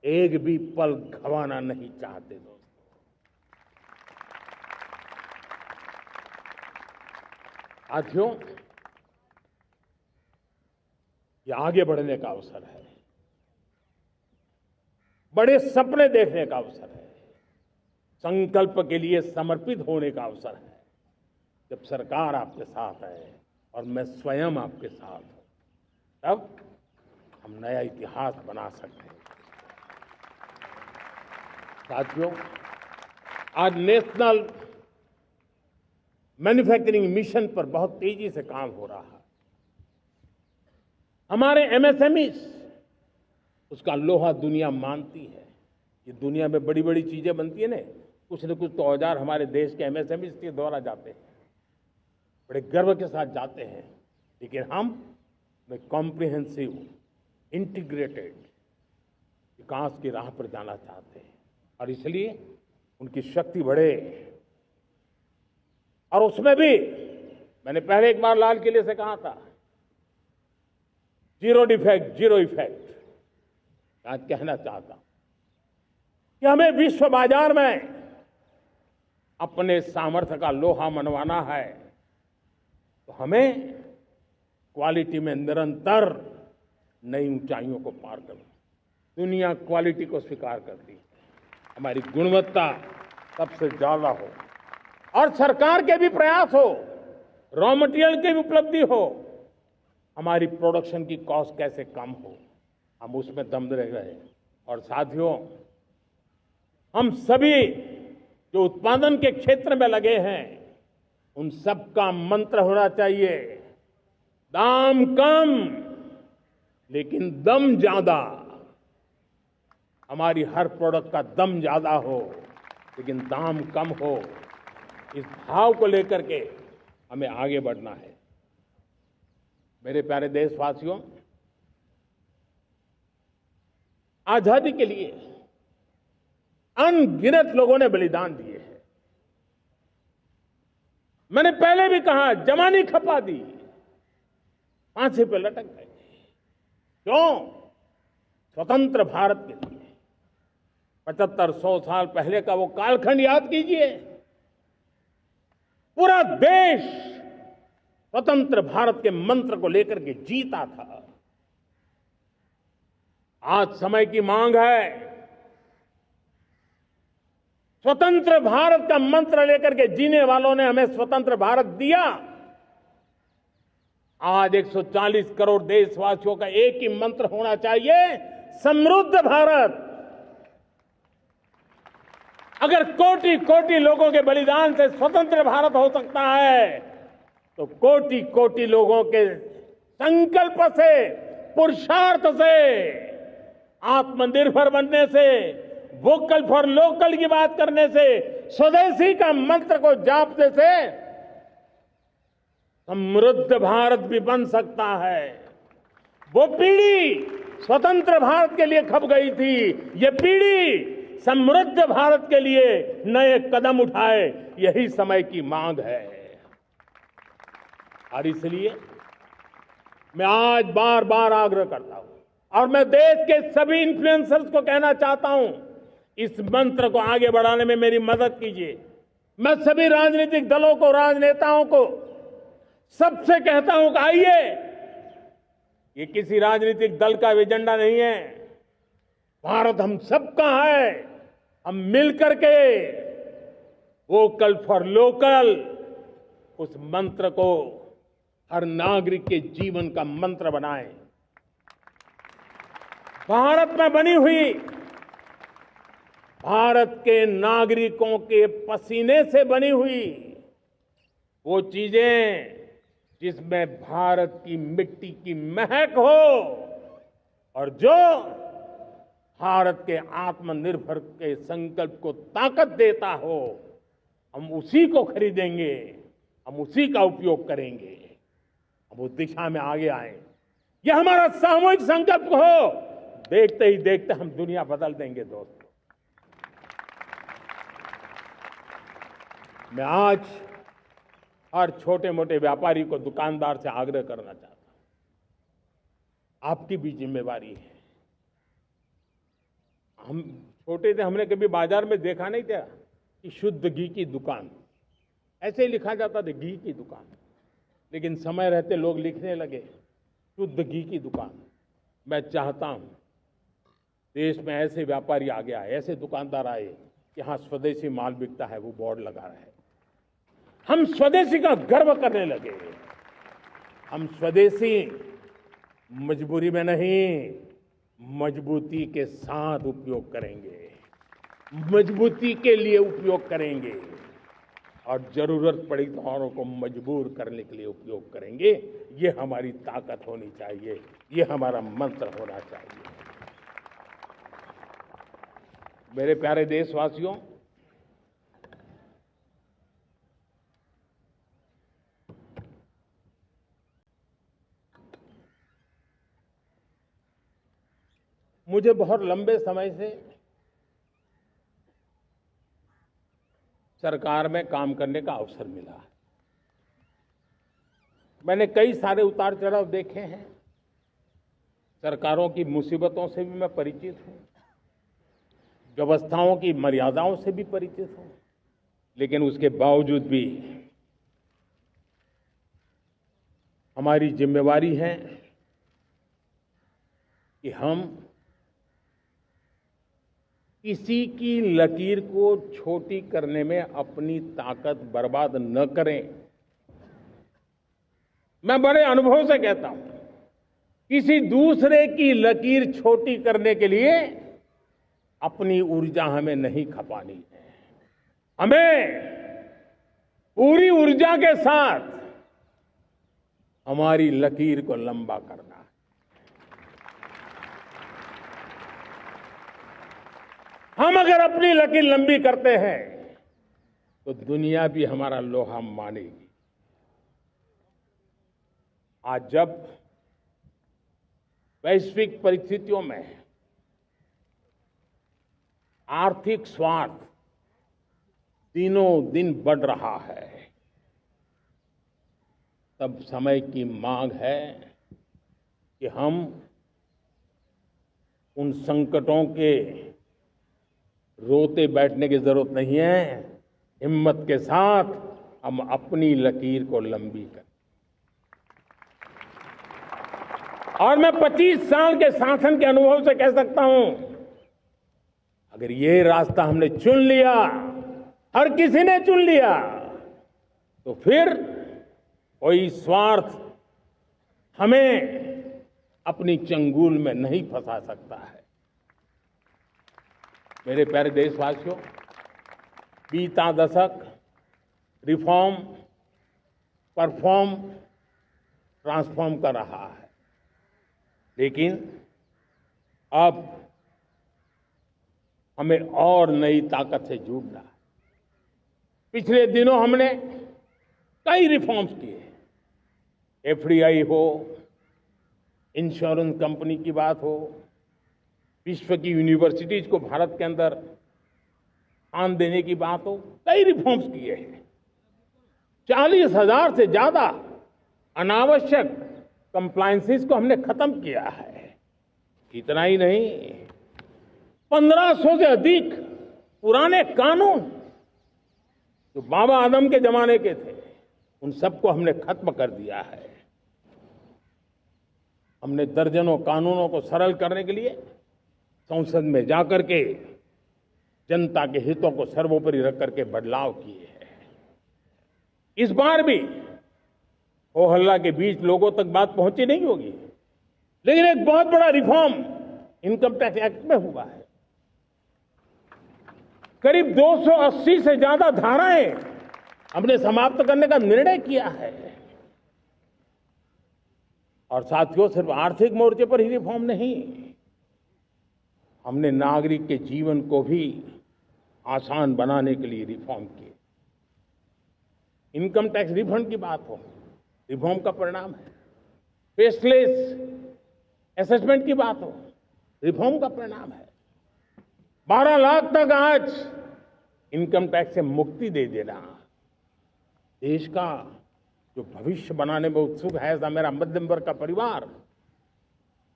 एक भी पल गंवाना नहीं चाहते दोस्तों। साथियों, ये आगे बढ़ने का अवसर है, बड़े सपने देखने का अवसर है, संकल्प के लिए समर्पित होने का अवसर है। जब सरकार आपके साथ है और मैं स्वयं आपके साथ हूं, तब हम नया इतिहास बना सकते हैं। साथियों, आज नेशनल मैन्युफैक्चरिंग मिशन पर बहुत तेजी से काम हो रहा है। हमारे एमएसएमईज, उसका लोहा दुनिया मानती है। ये दुनिया में बड़ी बड़ी चीजें बनती है ना, कुछ न कुछ तो औजार हमारे देश के एमएसएमईज के द्वारा जाते हैं, बड़े गर्व के साथ जाते हैं। लेकिन हम कॉम्प्रिहेंसिव इंटीग्रेटेड विकास की राह पर जाना चाहते हैं और इसलिए उनकी शक्ति बढ़े। और उसमें भी मैंने पहले एक बार लाल किले से कहा था, जीरो डिफेक्ट जीरो इफेक्ट। आज कहना चाहता हूं कि हमें विश्व बाजार में अपने सामर्थ्य का लोहा मनवाना है, तो हमें क्वालिटी में निरंतर नई ऊंचाइयों को पार करना। दुनिया क्वालिटी को स्वीकार करती है, हमारी गुणवत्ता सबसे ज्यादा हो और सरकार के भी प्रयास हो, रॉ मटेरियल की भी उपलब्धि हो, हमारी प्रोडक्शन की कॉस्ट कैसे कम हो, हम उसमें दम रहे। और साथियों, हम सभी जो उत्पादन के क्षेत्र में लगे हैं, उन सबका मंत्र होना चाहिए, दाम कम लेकिन दम ज्यादा। हमारी हर प्रोडक्ट का दम ज्यादा हो लेकिन दाम कम हो। इस भाव को लेकर के हमें आगे बढ़ना है। मेरे प्यारे देशवासियों, आजादी के लिए अनगिनत लोगों ने बलिदान दिए हैं। मैंने पहले भी कहा, जवानी खपा दी, फांसी पे लटक गए। क्यों? स्वतंत्र भारत के लिए। 75-100 साल पहले का वो कालखंड याद कीजिए। पूरा देश स्वतंत्र भारत के मंत्र को लेकर के जीता था। आज समय की मांग है, स्वतंत्र भारत का मंत्र लेकर के जीने वालों ने हमें स्वतंत्र भारत दिया। आज 140 करोड़ देशवासियों का एक ही मंत्र होना चाहिए, समृद्ध भारत। अगर कोटि कोटि लोगों के बलिदान से स्वतंत्र भारत हो सकता है, तो कोटि कोटि लोगों के संकल्प से, पुरुषार्थ से, आत्मनिर्भर बनने से, वोकल फॉर लोकल की बात करने से, स्वदेशी का मंत्र को जापने से समृद्ध भारत भी बन सकता है। वो पीढ़ी स्वतंत्र भारत के लिए खप गई थी, ये पीढ़ी समृद्ध भारत के लिए नए कदम उठाए, यही समय की मांग है। और इसलिए मैं आज बार बार आग्रह करता हूं और मैं देश के सभी इन्फ्लुएंसर्स को कहना चाहता हूं, इस मंत्र को आगे बढ़ाने में मेरी मदद कीजिए। मैं सभी राजनीतिक दलों को, राजनेताओं को सबसे कहता हूं कि आइए, ये किसी राजनीतिक दल का एजेंडा नहीं है, भारत हम सबका है। हम मिलकर के वोकल फॉर लोकल, उस मंत्र को हर नागरिक के जीवन का मंत्र बनाएं। भारत में बनी हुई, भारत के नागरिकों के पसीने से बनी हुई वो चीजें जिसमें भारत की मिट्टी की महक हो और जो भारत के आत्मनिर्भर के संकल्प को ताकत देता हो, हम उसी को खरीदेंगे, हम उसी का उपयोग करेंगे। हम उस दिशा में आगे आए, यह हमारा सामूहिक संकल्प हो। देखते ही देखते हम दुनिया बदल देंगे दोस्तों। मैं आज हर छोटे मोटे व्यापारी को, दुकानदार से आग्रह करना चाहता हूं, आपकी भी जिम्मेवारी है। हम छोटे थे, हमने कभी बाजार में देखा नहीं था कि शुद्ध घी की दुकान, ऐसे ही लिखा जाता था घी की दुकान। लेकिन समय रहते लोग लिखने लगे शुद्ध घी की दुकान। मैं चाहता हूं देश में ऐसे व्यापारी आगे आए, ऐसे दुकानदार आए कि हाँ स्वदेशी माल बिकता है, वो बोर्ड लगा रहे हैं। हम स्वदेशी का गर्व करने लगे। हम स्वदेशी मजबूरी में नहीं, मजबूती के साथ उपयोग करेंगे, मजबूती के लिए उपयोग करेंगे और जरूरत पड़ी तो औरों को मजबूर करने के लिए उपयोग करेंगे। ये हमारी ताकत होनी चाहिए, ये हमारा मंत्र होना चाहिए। मेरे प्यारे देशवासियों, मुझे बहुत लंबे समय से सरकार में काम करने का अवसर मिला। मैंने कई सारे उतार चढ़ाव देखे हैं। सरकारों की मुसीबतों से भी मैं परिचित हूं, व्यवस्थाओं की मर्यादाओं से भी परिचित हूं। लेकिन उसके बावजूद भी हमारी जिम्मेवारी है कि हम किसी की लकीर को छोटी करने में अपनी ताकत बर्बाद न करें। मैं बड़े अनुभव से कहता हूं, किसी दूसरे की लकीर छोटी करने के लिए अपनी ऊर्जा हमें नहीं खपानी है। हमें पूरी ऊर्जा के साथ हमारी लकीर को लंबा करना है। हम अगर अपनी लकीर लंबी करते हैं तो दुनिया भी हमारा लोहा मानेगी। आज जब वैश्विक परिस्थितियों में आर्थिक स्वार्थ दिनों दिन बढ़ रहा है, तब समय की मांग है कि हम उन संकटों के रोते बैठने की जरूरत नहीं है। हिम्मत के साथ हम अपनी लकीर को लंबी करें। और मैं 25 साल के शासन के अनुभव से कह सकता हूं, अगर ये रास्ता हमने चुन लिया, हर किसी ने चुन लिया, तो फिर कोई स्वार्थ हमें अपनी चंगुल में नहीं फंसा सकता है। मेरे प्यारे देशवासियों, बीता दशक रिफॉर्म, परफॉर्म, ट्रांसफॉर्म कर रहा है। लेकिन अब हमें और नई ताकत से जुड़ना है। पिछले दिनों हमने कई रिफॉर्म्स किए। एफडीआई हो, इंश्योरेंस कंपनी की बात हो, विश्व की यूनिवर्सिटीज को भारत के अंदर स्थान देने की बात हो, कई रिफॉर्म्स किए हैं। 40,000 से ज्यादा अनावश्यक कंप्लायंसेस को हमने खत्म किया है। इतना ही नहीं, 1500 से अधिक पुराने कानून जो बाबा आदम के जमाने के थे, उन सबको हमने खत्म कर दिया है। हमने दर्जनों कानूनों को सरल करने के लिए संसद में जाकर के जनता के हितों को सर्वोपरि रख करके बदलाव किए हैं। इस बार भी हो हल्ला के बीच लोगों तक बात पहुंची नहीं होगी, लेकिन एक बहुत बड़ा रिफॉर्म इनकम टैक्स एक्ट में हुआ है। करीब 280 से ज्यादा धाराएं हमने समाप्त करने का निर्णय किया है। और साथियों, सिर्फ आर्थिक मोर्चे पर ही रिफॉर्म नहीं, हमने नागरिक के जीवन को भी आसान बनाने के लिए रिफॉर्म किए। इनकम टैक्स रिफंड की बात हो, रिफॉर्म का परिणाम है। फेसलेस असेसमेंट की बात हो, रिफॉर्म का परिणाम है। 12 लाख तक आज इनकम टैक्स से मुक्ति दे देना, देश का जो भविष्य बनाने में उत्सुक है, ऐसा मेरा मध्यम वर्ग का परिवार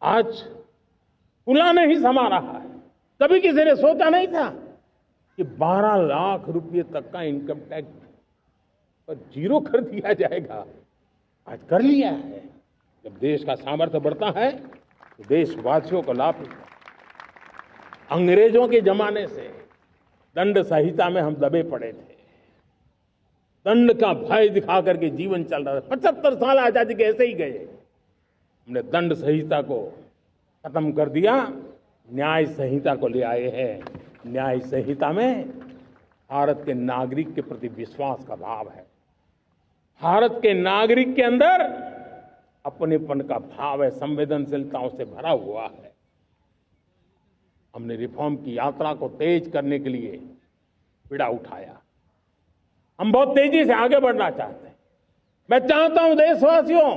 आज फूला नहीं समा रहा है। कभी किसी ने सोचा नहीं था कि 12 लाख रुपए तक का इनकम टैक्स पर जीरो कर दिया जाएगा। आज कर लिया है। जब देश का सामर्थ्य बढ़ता है तो देशवासियों को लाभ मिलता है। अंग्रेजों के जमाने से दंड संहिता में हम दबे पड़े थे। दंड का भय दिखा करके जीवन चल रहा था। 75 साल आजादी के ऐसे ही गए। हमने दंड संहिता को खत्म कर दिया, न्याय संहिता को ले आए हैं। न्याय संहिता में भारत के नागरिक के प्रति विश्वास का भाव है। भारत के नागरिक के अंदर अपनेपन का भाव है, संवेदनशीलताओं से भरा हुआ है। हमने रिफॉर्म की यात्रा को तेज करने के लिए बीड़ा उठाया। हम बहुत तेजी से आगे बढ़ना चाहते हैं। मैं चाहता हूं देशवासियों,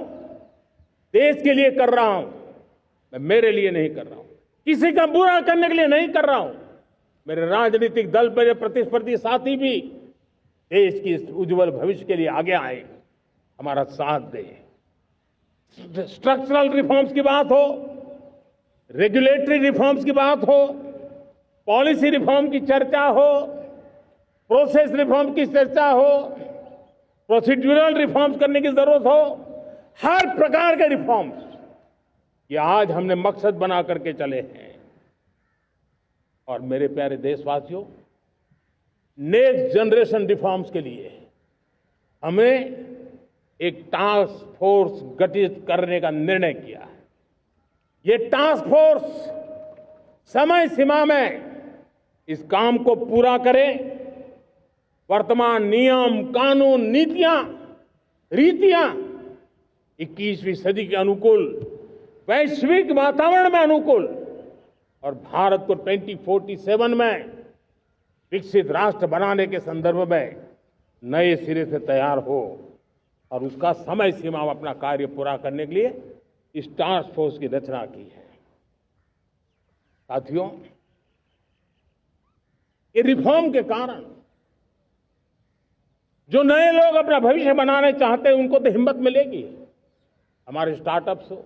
देश के लिए कर रहा हूं, मैं मेरे लिए नहीं कर रहा हूं, किसी का बुरा करने के लिए नहीं कर रहा हूं। मेरे राजनीतिक दल, मेरे प्रतिस्पर्धी साथी भी देश की इस उज्जवल भविष्य के लिए आगे आए, हमारा साथ दें। स्ट्रक्चरल रिफॉर्म्स की बात हो, रेगुलेटरी रिफॉर्म्स की बात हो, पॉलिसी रिफॉर्म की चर्चा हो, प्रोसेस रिफॉर्म की चर्चा हो, प्रोसीड्यूरल रिफॉर्म्स करने की जरूरत हो, हर प्रकार के रिफॉर्म्स ये आज हमने मकसद बना करके चले हैं। और मेरे प्यारे देशवासियों, नेक्स्ट जनरेशन रिफॉर्म्स के लिए हमें एक टास्क फोर्स गठित करने का निर्णय किया है। ये टास्क फोर्स समय सीमा में इस काम को पूरा करे। वर्तमान नियम, कानून, नीतियां, रीतियां 21वीं सदी के अनुकूल, वैश्विक वातावरण में अनुकूल और भारत को 2047 में विकसित राष्ट्र बनाने के संदर्भ में नए सिरे से तैयार हो और उसका समय सीमा में अपना कार्य पूरा करने के लिए इस टास्क फोर्स की रचना की है। साथियों, ये रिफॉर्म के कारण जो नए लोग अपना भविष्य बनाने चाहते हैं उनको तो हिम्मत मिलेगी। हमारे स्टार्टअप्स हो,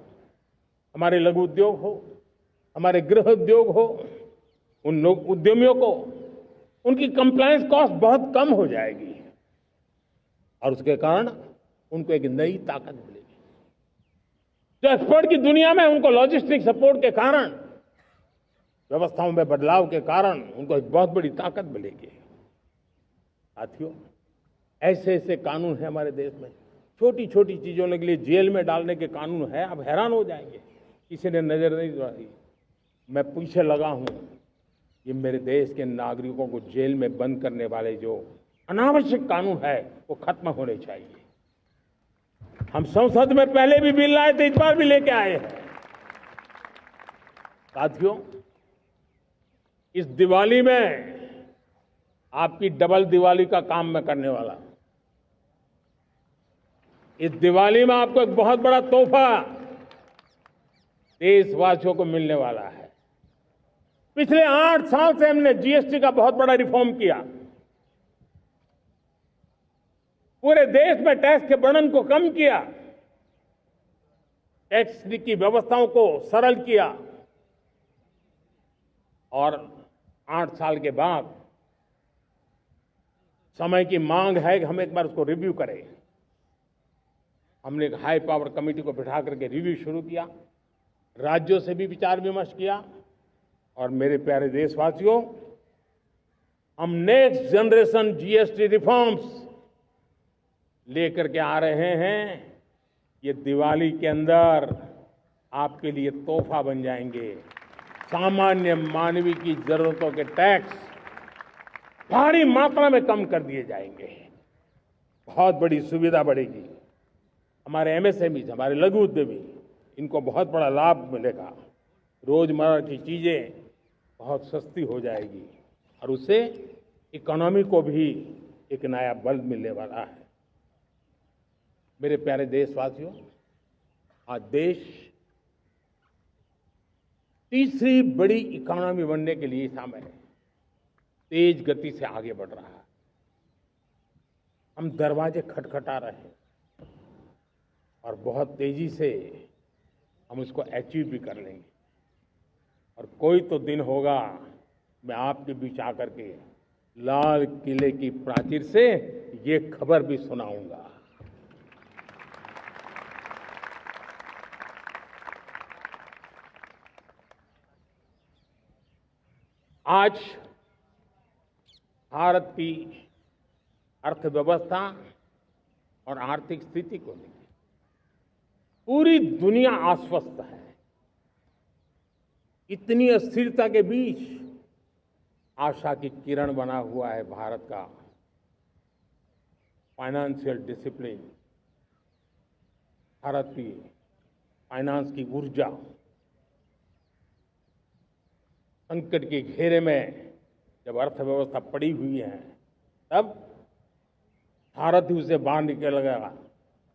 हमारे लघु उद्योग हो, हमारे गृह उद्योग हो, उन लोग उद्यमियों को उनकी कंप्लायंस कॉस्ट बहुत कम हो जाएगी और उसके कारण उनको एक नई ताकत मिलेगी। जो एक्सपोर्ट की दुनिया में उनको लॉजिस्टिक सपोर्ट के कारण, व्यवस्थाओं में बदलाव के कारण उनको एक बहुत बड़ी ताकत मिलेगी। साथियों, ऐसे ऐसे कानून है हमारे देश में, छोटी छोटी चीजों के लिए जेल में डालने के कानून है। आप हैरान हो जाएंगे, किसी ने नजर नहीं डाली। मैं पीछे लगा हूं, ये मेरे देश के नागरिकों को जेल में बंद करने वाले जो अनावश्यक कानून है वो खत्म होने चाहिए। हम संसद में पहले भी बिल लाए थे, इस बार भी लेके आए हैं। साथियों, इस दिवाली में आपकी डबल दिवाली का काम मैं करने वाला हूं। इस दिवाली में आपको एक बहुत बड़ा तोहफा देशवासियों को मिलने वाला है। पिछले 8 साल से हमने जीएसटी का बहुत बड़ा रिफॉर्म किया। पूरे देश में टैक्स के बर्डन को कम किया, टैक्स की व्यवस्थाओं को सरल किया और 8 साल के बाद समय की मांग है कि हम एक बार उसको रिव्यू करें। हमने एक हाई पावर कमेटी को बिठा करके रिव्यू शुरू किया, राज्यों से भी विचार विमर्श किया और मेरे प्यारे देशवासियों, हम नेक्स्ट जनरेशन जीएसटी रिफॉर्म्स लेकर के आ रहे हैं। ये दिवाली के अंदर आपके लिए तोहफा बन जाएंगे। सामान्य मानवीय की जरूरतों के टैक्स भारी मात्रा में कम कर दिए जाएंगे। बहुत बड़ी सुविधा बढ़ेगी। हमारे एमएसएमई, हमारे लघु उद्यमी, इनको बहुत बड़ा लाभ मिलेगा। रोजमर्रा की चीजें बहुत सस्ती हो जाएगी और उससे इकोनॉमी को भी एक नया बल मिलने वाला है। मेरे प्यारे देशवासियों, आज देश तीसरी बड़ी इकोनॉमी बनने के लिए समय तेज गति से आगे बढ़ रहा है। हम दरवाजे खटखटा रहे हैं और बहुत तेजी से हम उसको अचीव भी कर लेंगे। और कोई तो दिन होगा मैं आपके बीच आकर के लाल किले की प्राचीर से ये खबर भी सुनाऊंगा। आज भारत की अर्थव्यवस्था और आर्थिक स्थिति को लेकर पूरी दुनिया आश्वस्त है। इतनी अस्थिरता के बीच आशा की किरण बना हुआ है भारत का फाइनेंशियल डिसिप्लिन, भारत की फाइनेंस की ऊर्जा। संकट के घेरे में जब अर्थव्यवस्था पड़ी हुई है तब भारत ही उसे बाहर निकलेगा,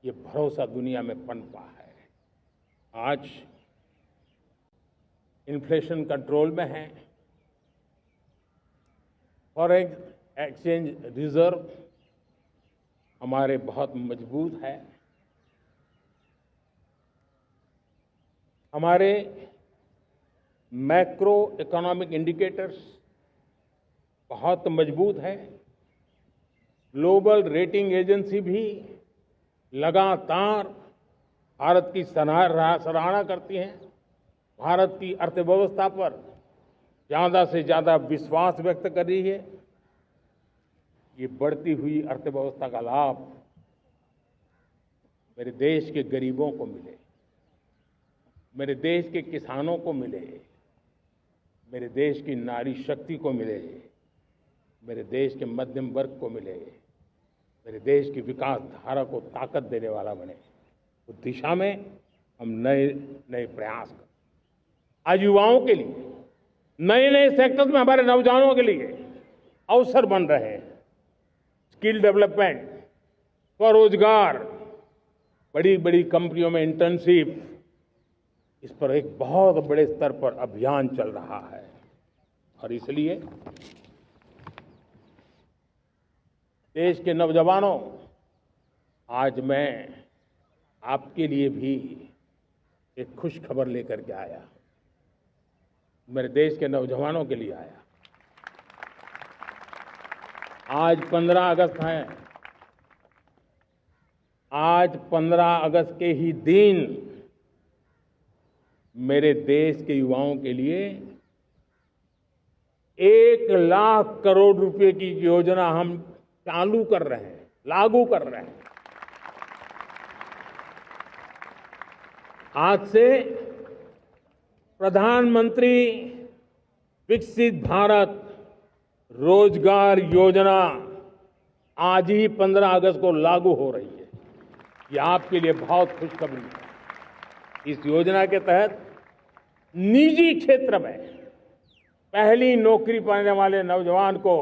ये भरोसा दुनिया में पनपा है। आज इन्फ्लेशन कंट्रोल में है, फॉरेन एक्सचेंज रिजर्व हमारे बहुत मजबूत है, हमारे मैक्रो इकोनॉमिक इंडिकेटर्स बहुत मजबूत है। ग्लोबल रेटिंग एजेंसी भी लगातार भारत की सराहना करती हैं, भारत की अर्थव्यवस्था पर ज्यादा से ज्यादा विश्वास व्यक्त कर रही है। ये बढ़ती हुई अर्थव्यवस्था का लाभ मेरे देश के गरीबों को मिले, मेरे देश के किसानों को मिले, मेरे देश की नारी शक्ति को मिले, मेरे देश के मध्यम वर्ग को मिले, मेरे देश की विकास धारा को ताकत देने वाला बने। उस दिशा में हम नए नए प्रयास करें। आज युवाओं के लिए नए नए सेक्टर्स में हमारे नौजवानों के लिए अवसर बन रहे हैं। स्किल डेवलपमेंट, स्वरोजगार, बड़ी बड़ी कंपनियों में इंटर्नशिप, इस पर एक बहुत बड़े स्तर पर अभियान चल रहा है। और इसलिए देश के नौजवानों, आज मैं आपके लिए भी एक खुश खबर लेकर के आया, मेरे देश के नौजवानों के लिए आया। आज 15 अगस्त है। आज 15 अगस्त के ही दिन मेरे देश के युवाओं के लिए 1 लाख करोड़ रुपए की योजना हम चालू कर रहे हैं, लागू कर रहे हैं। आज से प्रधानमंत्री विकसित भारत रोजगार योजना आज ही 15 अगस्त को लागू हो रही है। ये आपके लिए बहुत खुशखबरी है। इस योजना के तहत निजी क्षेत्र में पहली नौकरी पाने वाले नौजवान को,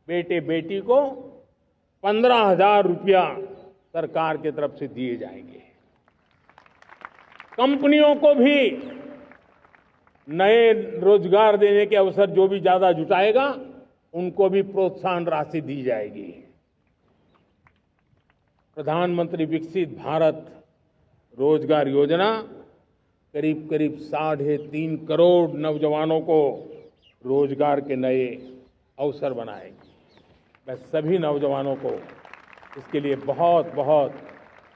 बेटे बेटी को 15,000 रुपया सरकार की तरफ से दिए जाएंगे। कंपनियों को भी नए रोजगार देने के अवसर जो भी ज्यादा जुटाएगा उनको भी प्रोत्साहन राशि दी जाएगी। प्रधानमंत्री विकसित भारत रोजगार योजना करीब करीब 3.5 करोड़ नौजवानों को रोजगार के नए अवसर बनाएगी। मैं सभी नौजवानों को इसके लिए बहुत बहुत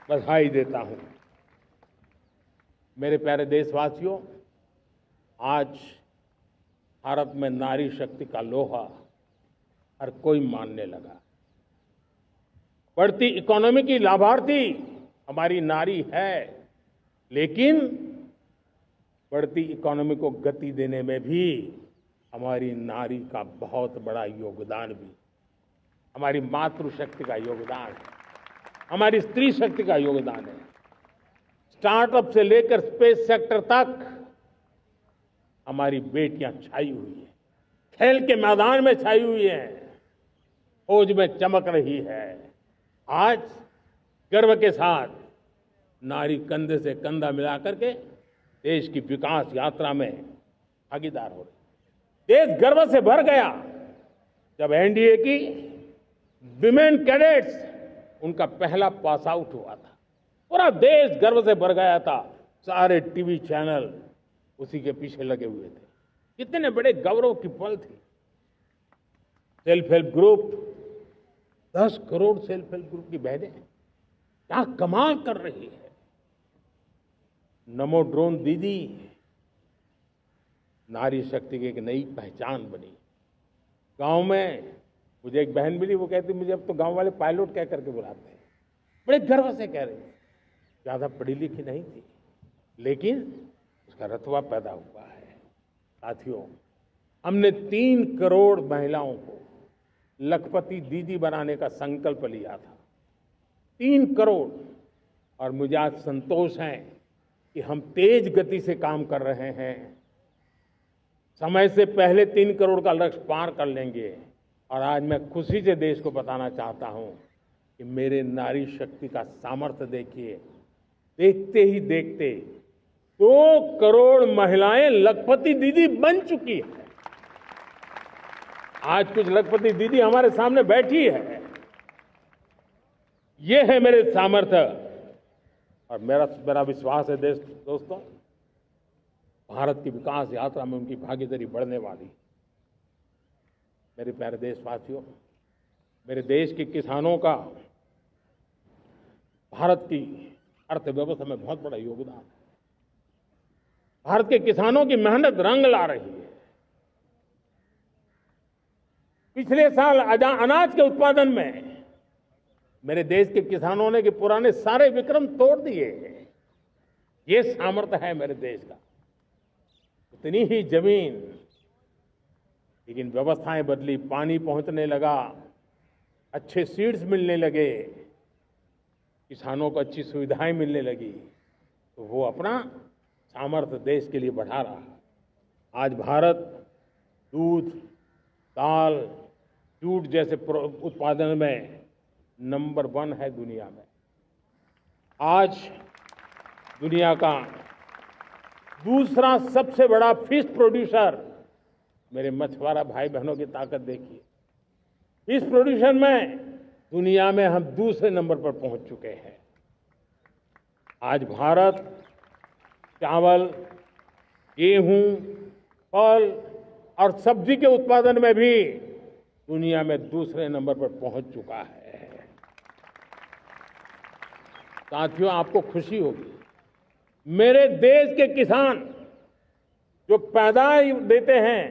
बधाई देता हूं। मेरे प्यारे देशवासियों, आज भारत में नारी शक्ति का लोहा हर कोई मानने लगा। बढ़ती इकोनॉमी की लाभार्थी हमारी नारी है, लेकिन बढ़ती इकोनॉमी को गति देने में भी हमारी नारी का बहुत बड़ा योगदान भी, हमारी मातृशक्ति का योगदान है, हमारी स्त्री शक्ति का योगदान है। स्टार्टअप से लेकर स्पेस सेक्टर तक हमारी बेटियां छाई हुई हैं, खेल के मैदान में छाई हुई हैं, फौज में चमक रही है। आज गर्व के साथ नारी कंधे से कंधा मिलाकर के देश की विकास यात्रा में भागीदार हो रही। देश गर्व से भर गया जब एनडीए की विमेन कैडेट्स उनका पहला पास आउट हुआ था। पूरा देश गर्व से भर गया था, सारे टीवी चैनल उसी के पीछे लगे हुए थे। कितने बड़े गौरव की पल थी। Self help group, 10 crore self help group की बहनें क्या कमाल कर रही है। नमो ड्रोन दीदी नारी शक्ति की एक नई पहचान बनी। गांव में मुझे एक बहन मिली, वो कहती मुझे अब तो गांव वाले पायलट कह करके बुलाते हैं। बड़े गर्व से कह रहे हैं, ज्यादा पढ़ी लिखी नहीं थी लेकिन उसका रतबा पैदा हुआ है। साथियों, हमने 3 करोड़ महिलाओं को लखपति दीदी बनाने का संकल्प लिया था। 3 करोड़। और मुझे आज संतोष है कि हम तेज गति से काम कर रहे हैं। समय से पहले 3 करोड़ का लक्ष्य पार कर लेंगे। और आज मैं खुशी से देश को बताना चाहता हूं कि मेरे नारी शक्ति का सामर्थ्य देखिए। देखते ही देखते 2 करोड़ महिलाएं लखपति दीदी बन चुकी है। आज कुछ लखपति दीदी हमारे सामने बैठी है। ये है मेरे सामर्थ्य। और मेरा विश्वास है दोस्तों, भारत की विकास यात्रा में उनकी भागीदारी बढ़ने वाली। मेरे प्यारे देशवासियों, मेरे देश के किसानों का भारत की अर्थव्यवस्था में बहुत बड़ा योगदान है। भारत के किसानों की मेहनत रंग ला रही है। पिछले साल अनाज के उत्पादन में मेरे देश के किसानों ने के पुराने सारे विक्रम तोड़ दिए। ये सामर्थ्य है मेरे देश का। उतनी ही जमीन, लेकिन व्यवस्थाएं बदली, पानी पहुंचने लगा, अच्छे सीड्स मिलने लगे, किसानों को अच्छी सुविधाएं मिलने लगी, तो वो अपना सामर्थ्य देश के लिए बढ़ा रहा है। आज भारत दूध, दाल, जूट जैसे उत्पादन में नंबर 1 है दुनिया में। आज दुनिया का दूसरा सबसे बड़ा फिश प्रोड्यूसर। मेरे मछुआरा भाई बहनों की ताकत देखिए। फिश प्रोड्यूशन में दुनिया में हम दूसरे नंबर पर पहुंच चुके हैं। आज भारत चावल, गेहूं, फल और सब्जी के उत्पादन में भी दुनिया में दूसरे नंबर पर पहुंच चुका है। साथियों, आपको खुशी होगी, मेरे देश के किसान जो पैदावार देते हैं,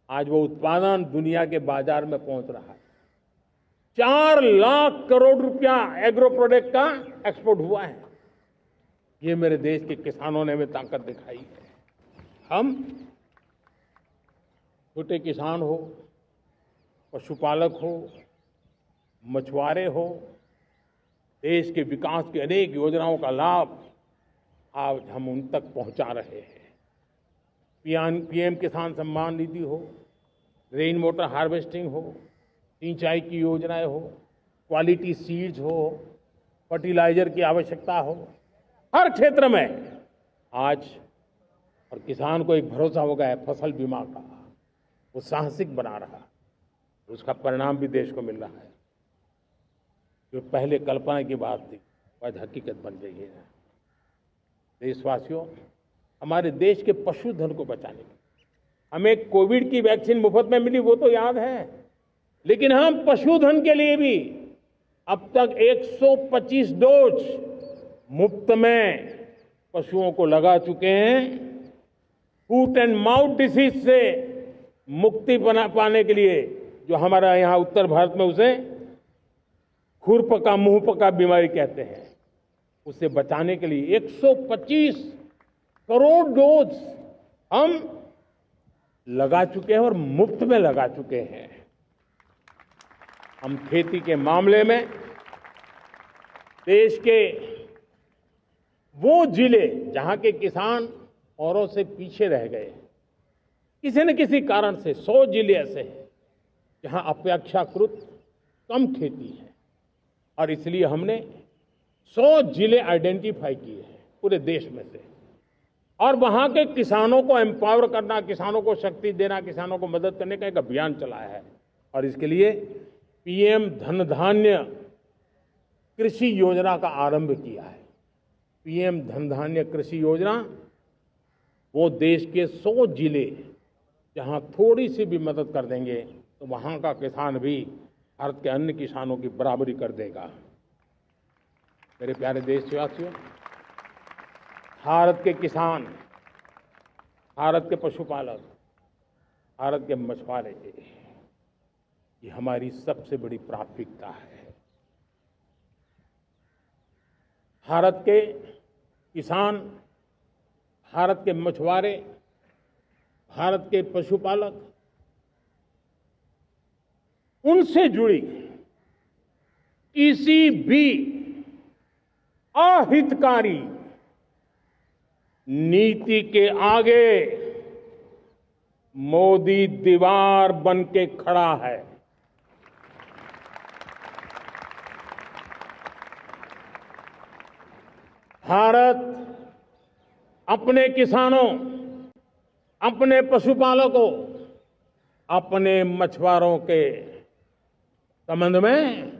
आज वो उत्पादन दुनिया के बाजार में पहुंच रहा है। 4 लाख करोड़ रुपया एग्रो प्रोडक्ट का एक्सपोर्ट हुआ है। ये मेरे देश के किसानों ने हमें ताकत दिखाई है। हम छोटे किसान हो, पशुपालक हो, मछुआरे हो, देश के विकास की अनेक योजनाओं का लाभ आज हम उन तक पहुंचा रहे हैं। पीएम किसान सम्मान निधि हो, रेन वाटर हार्वेस्टिंग हो, सिंचाई की योजनाएं हो, क्वालिटी सीड्स हो, फर्टिलाइजर की आवश्यकता हो, हर क्षेत्र में आज और किसान को एक भरोसा हो गया है फसल बीमा का। वो साहसिक बना रहा, उसका परिणाम भी देश को मिल रहा है। जो पहले कल्पना की बात थी आज हकीकत बन गई है। देशवासियों, हमारे देश के पशुधन को बचाने के हमें कोविड की वैक्सीन मुफ्त में मिली, वो तो याद है, लेकिन हम पशुधन के लिए भी अब तक 125 डोज मुफ्त में पशुओं को लगा चुके हैं। फूट एंड माउथ डिसीज से मुक्ति पाने के लिए, जो हमारा यहाँ उत्तर भारत में उसे खुरपका मुंहपका बीमारी कहते हैं, उसे बचाने के लिए 125 करोड़ डोज हम लगा चुके हैं और मुफ्त में लगा चुके हैं। हम खेती के मामले में देश के वो जिले जहां के किसान औरों से पीछे रह गए, किसी न किसी कारण से 100 जिले ऐसे हैं जहां अपेक्षाकृत कम खेती है, और इसलिए हमने 100 जिले आइडेंटिफाई किए हैं पूरे देश में से, और वहां के किसानों को एम्पावर करना, किसानों को शक्ति देना, किसानों को मदद करने का एक अभियान चलाया है। और इसके लिए पीएम धन धान्य कृषि योजना का आरंभ किया है। पीएम धन धान्य कृषि योजना, वो देश के 100 जिले जहां थोड़ी सी भी मदद कर देंगे तो वहां का किसान भी भारत के अन्य किसानों की बराबरी कर देगा। मेरे प्यारे देशवासियों, भारत के किसान, भारत के पशुपालक, भारत के मछुआरे, ये हमारी सबसे बड़ी प्राथमिकता है। भारत के किसान, भारत के मछुआरे, भारत के पशुपालक, उनसे जुड़ी किसी भी अहितकारी नीति के आगे मोदी दीवार बन के खड़ा है। भारत अपने किसानों, अपने पशुपालकों, अपने मछुआरों के संबंध में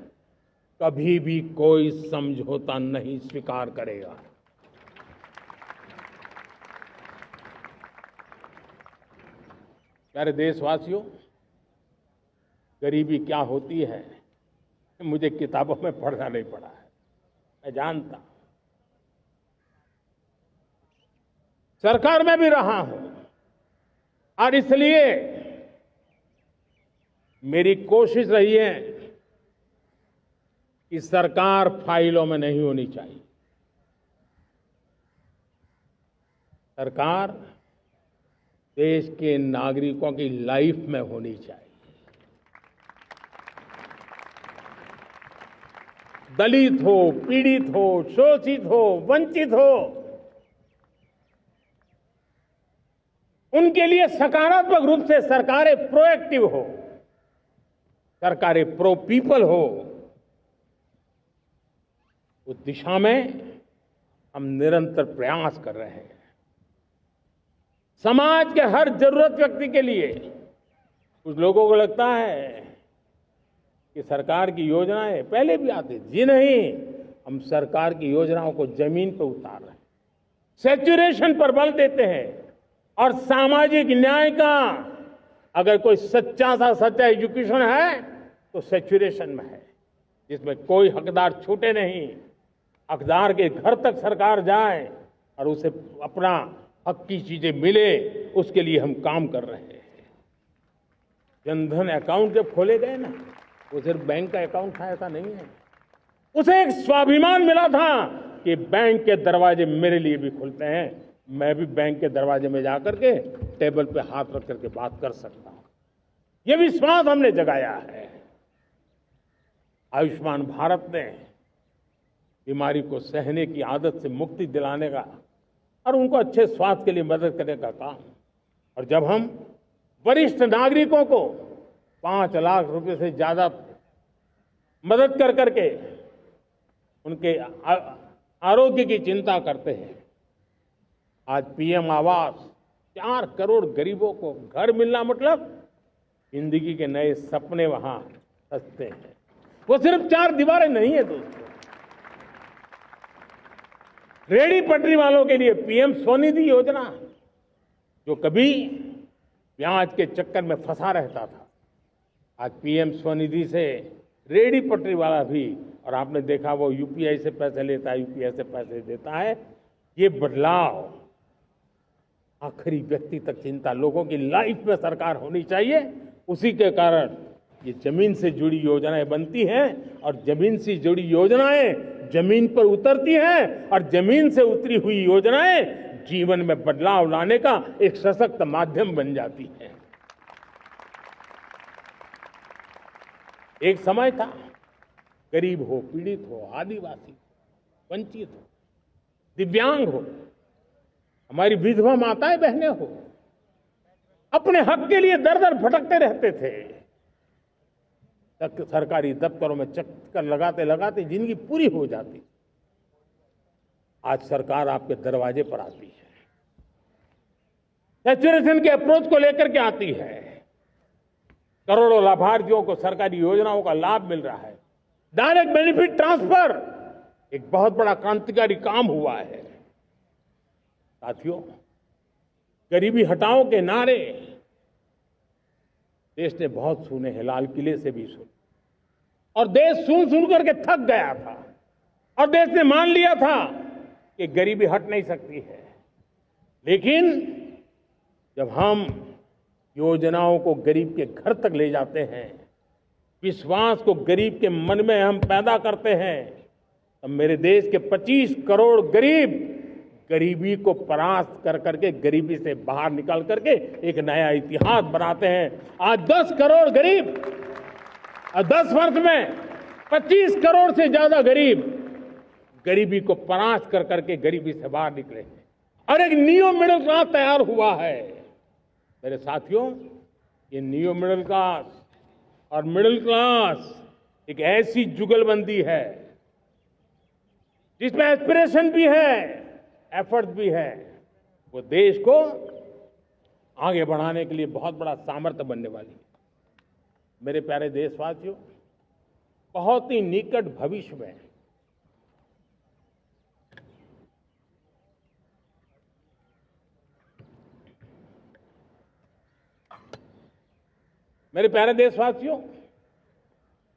कभी भी कोई समझौता नहीं स्वीकार करेगा। प्यारे देशवासियों, गरीबी क्या होती है मुझे किताबों में पढ़ना नहीं पड़ा है, मैं जानता। सरकार में भी रहा हूं और इसलिए मेरी कोशिश रही है कि सरकार फाइलों में नहीं होनी चाहिए। सरकार देश के नागरिकों की लाइफ में होनी चाहिए। दलित हो, पीड़ित हो, शोषित हो, वंचित हो, उनके लिए सकारात्मक रूप से सरकारें प्रोएक्टिव हो, सरकारें प्रो पीपल हो, उस दिशा में हम निरंतर प्रयास कर रहे हैं। समाज के हर जरूरत व्यक्ति के लिए, कुछ लोगों को लगता है कि सरकार की योजनाएं पहले भी आती, जी नहीं, हम सरकार की योजनाओं को जमीन पर उतार रहे हैं, सैचुरेशन पर बल देते हैं। और सामाजिक न्याय का अगर कोई सच्चा एजुकेशन है तो सैचुरेशन में है, जिसमें कोई हकदार छूटे नहीं, हकदार के घर तक सरकार जाए और उसे अपना हक की चीजें मिले, उसके लिए हम काम कर रहे हैं। जनधन अकाउंट जब खोले गए ना, वो सिर्फ बैंक का अकाउंट था ऐसा नहीं है, उसे एक स्वाभिमान मिला था कि बैंक के दरवाजे मेरे लिए भी खुलते हैं, मैं भी बैंक के दरवाजे में जाकर के टेबल पे हाथ रख करके बात कर सकता हूं। ये विश्वास हमने जगाया है। आयुष्मान भारत ने बीमारी को सहने की आदत से मुक्ति दिलाने का और उनको अच्छे स्वास्थ्य के लिए मदद करने का काम। और जब हम वरिष्ठ नागरिकों को 5 लाख रुपए से ज्यादा मदद कर करके उनके आरोग्य की चिंता करते हैं, आज पीएम आवास, 4 करोड़ गरीबों को घर मिलना मतलब जिंदगी के नए सपने वहां सजते हैं। वो सिर्फ 4 दीवारें नहीं है दोस्तों। रेहड़ी पटरी वालों के लिए पीएम स्वनिधि योजना, जो कभी ब्याज के चक्कर में फंसा रहता था, आज पीएम स्वनिधि से रेहड़ी पटरी वाला भी, और आपने देखा वो यूपीआई से पैसे लेता है, यूपीआई से पैसे देता है। ये बदलाव आखिरी व्यक्ति तक चिंता, लोगों की लाइफ में सरकार होनी चाहिए। उसी के कारण ये जमीन से जुड़ी योजनाएं बनती हैं और जमीन से जुड़ी योजनाएं जमीन पर उतरती हैं और जमीन से उतरी हुई योजनाएं जीवन में बदलाव लाने का एक सशक्त माध्यम बन जाती है। एक समय था, गरीब हो, पीड़ित हो, आदिवासी, वंचित हो, दिव्यांग हो, हमारी विधवा माताएं बहनें हो, अपने हक के लिए दर दर भटकते रहते थे। सरकारी दफ्तरों में चक्कर लगाते लगाते जिंदगी पूरी हो जाती। आज सरकार आपके दरवाजे पर आती है, सैचुरेशन के अप्रोच को लेकर के आती है। करोड़ों लाभार्थियों को सरकारी योजनाओं का लाभ मिल रहा है। डायरेक्ट बेनिफिट ट्रांसफर एक बहुत बड़ा क्रांतिकारी काम हुआ है। साथियों, गरीबी हटाओ के नारे देश ने बहुत सुने हैं, लाल किले से भी सुने, और देश सुन सुन करके थक गया था और देश ने मान लिया था कि गरीबी हट नहीं सकती है। लेकिन जब हम योजनाओं को गरीब के घर तक ले जाते हैं, विश्वास को गरीब के मन में हम पैदा करते हैं, तब मेरे देश के 25 करोड़ गरीब गरीबी को परास्त कर करके, गरीबी से बाहर निकल करके एक नया इतिहास बनाते हैं। आज 10 करोड़ गरीब और 10 वर्ष में 25 करोड़ से ज्यादा गरीब गरीबी को परास्त कर करके गरीबी से बाहर निकले हैं और एक न्यू मिडिल क्लास तैयार हुआ है। मेरे साथियों, ये न्यू मिडिल क्लास और मिडिल क्लास एक ऐसी जुगलबंदी है जिसमें एस्पिरेशन भी है, एफर्ट भी है। वो देश को आगे बढ़ाने के लिए बहुत बड़ा सामर्थ्य बनने वाली है। मेरे प्यारे देशवासियों, बहुत ही निकट भविष्य में मेरे प्यारे देशवासियों,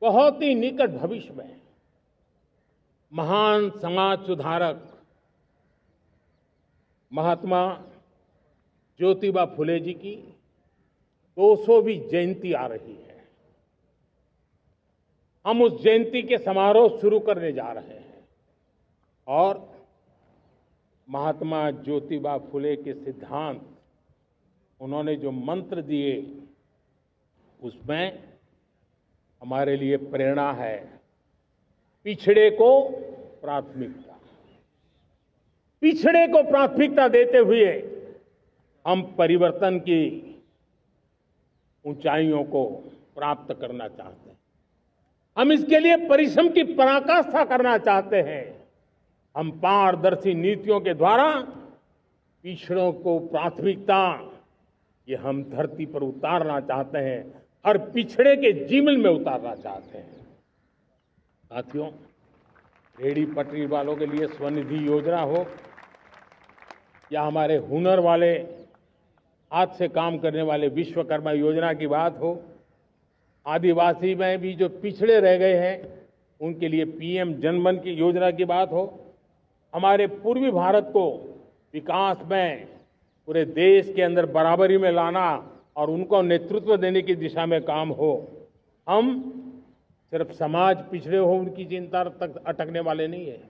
बहुत ही निकट भविष्य में महान समाज सुधारक महात्मा ज्योतिबा फुले जी की 200वीं जयंती आ रही है। हम उस जयंती के समारोह शुरू करने जा रहे हैं और महात्मा ज्योतिबा फुले के सिद्धांत, उन्होंने जो मंत्र दिए, उसमें हमारे लिए प्रेरणा है। पिछड़े को प्राथमिकता, पिछड़े को प्राथमिकता देते हुए हम परिवर्तन की ऊंचाइयों को प्राप्त करना चाहते हैं। हम इसके लिए परिश्रम की पराकाष्ठा करना चाहते हैं। हम पारदर्शी नीतियों के द्वारा पिछड़ों को प्राथमिकता, ये हम धरती पर उतारना चाहते हैं, हर पिछड़े के जीवन में उतारना चाहते हैं। साथियों, रेहड़ी पटरी वालों के लिए स्वनिधि योजना हो या हमारे हुनर वाले, हाथ से काम करने वाले विश्वकर्मा योजना की बात हो, आदिवासी में भी जो पिछड़े रह गए हैं उनके लिए पीएम जनधन की योजना की बात हो, हमारे पूर्वी भारत को विकास में पूरे देश के अंदर बराबरी में लाना और उनको नेतृत्व देने की दिशा में काम हो। हम सिर्फ समाज पिछड़े हो उनकी चिंता तक अटकने वाले नहीं है।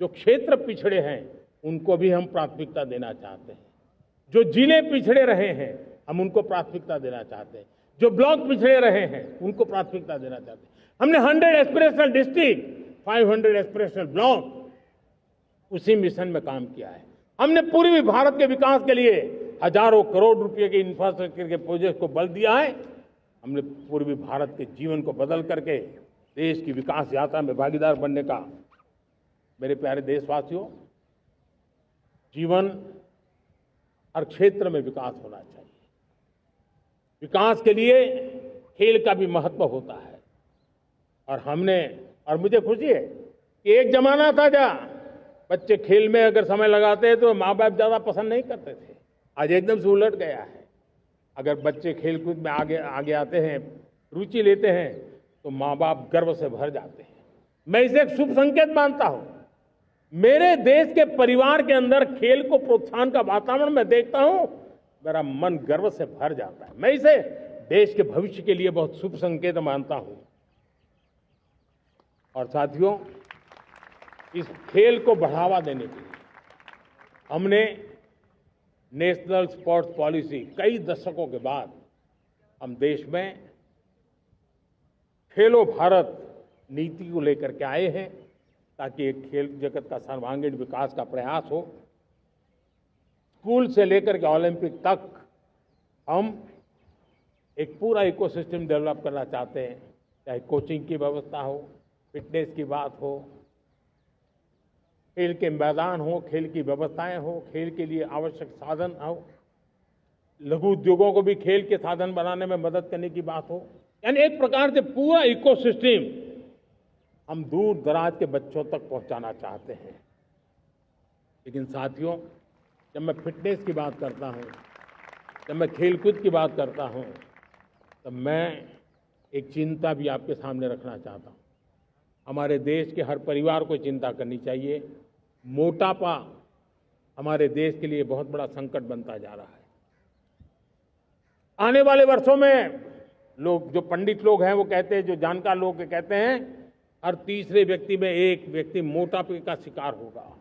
जो क्षेत्र पिछड़े हैं उनको भी हम प्राथमिकता देना चाहते हैं। जो जिले पिछड़े रहे हैं हम उनको प्राथमिकता देना चाहते हैं। जो ब्लॉक पिछड़े रहे हैं उनको प्राथमिकता देना चाहते हैं। हमने 100 एस्पिरेशनल डिस्ट्रिक्ट, 500 एस्पिरेशनल ब्लॉक, उसी मिशन में काम किया है। हमने पूर्वी भारत के विकास के लिए हजारों करोड़ रुपए के इंफ्रास्ट्रक्चर के प्रोजेक्ट को बल दिया है। हमने पूर्वी भारत के जीवन को बदल करके देश की विकास यात्रा में भागीदार बनने का, मेरे प्यारे देशवासियों, जीवन हर क्षेत्र में विकास होना चाहिए। विकास के लिए खेल का भी महत्व होता है। और मुझे खुशी है कि एक जमाना था जहाँ बच्चे खेल में अगर समय लगाते हैं तो माँ बाप ज्यादा पसंद नहीं करते थे। आज एकदम से उलट गया है। अगर बच्चे खेलकूद में आगे आते हैं, रुचि लेते हैं, तो माँ बाप गर्व से भर जाते हैं। मैं इसे एक शुभ संकेत मानता हूं। मेरे देश के परिवार के अंदर खेल को प्रोत्साहन का वातावरण मैं देखता हूं, मेरा मन गर्व से भर जाता है। मैं इसे देश के भविष्य के लिए बहुत शुभ संकेत मानता हूं। और साथियों, इस खेल को बढ़ावा देने के लिए हमने नेशनल स्पोर्ट्स पॉलिसी, कई दशकों के बाद हम देश में खेलो भारत नीति को लेकर के आए हैं ताकि एक खेल जगत का सर्वांगीण विकास का प्रयास हो। स्कूल से लेकर के ओलंपिक तक हम एक पूरा इकोसिस्टम डेवलप करना चाहते हैं, चाहे कोचिंग की व्यवस्था हो, फिटनेस की बात हो, खेल के मैदान हो, खेल की व्यवस्थाएं हो, खेल के लिए आवश्यक साधन हो, लघु उद्योगों को भी खेल के साधन बनाने में मदद करने की बात हो। यानी एक प्रकार से पूरा इकोसिस्टम हम दूर दराज के बच्चों तक पहुंचाना चाहते हैं। लेकिन साथियों, जब मैं फिटनेस की बात करता हूं, जब मैं खेलकूद की बात करता हूं, तो मैं एक चिंता भी आपके सामने रखना चाहता हूं। हमारे देश के हर परिवार को चिंता करनी चाहिए। मोटापा हमारे देश के लिए बहुत बड़ा संकट बनता जा रहा है। आने वाले वर्षों में लोग, जो पंडित लोग हैं वो कहते हैं, जो जानकार लोग कहते हैं, हर तीसरे व्यक्ति में एक व्यक्ति मोटापे का शिकार होगा।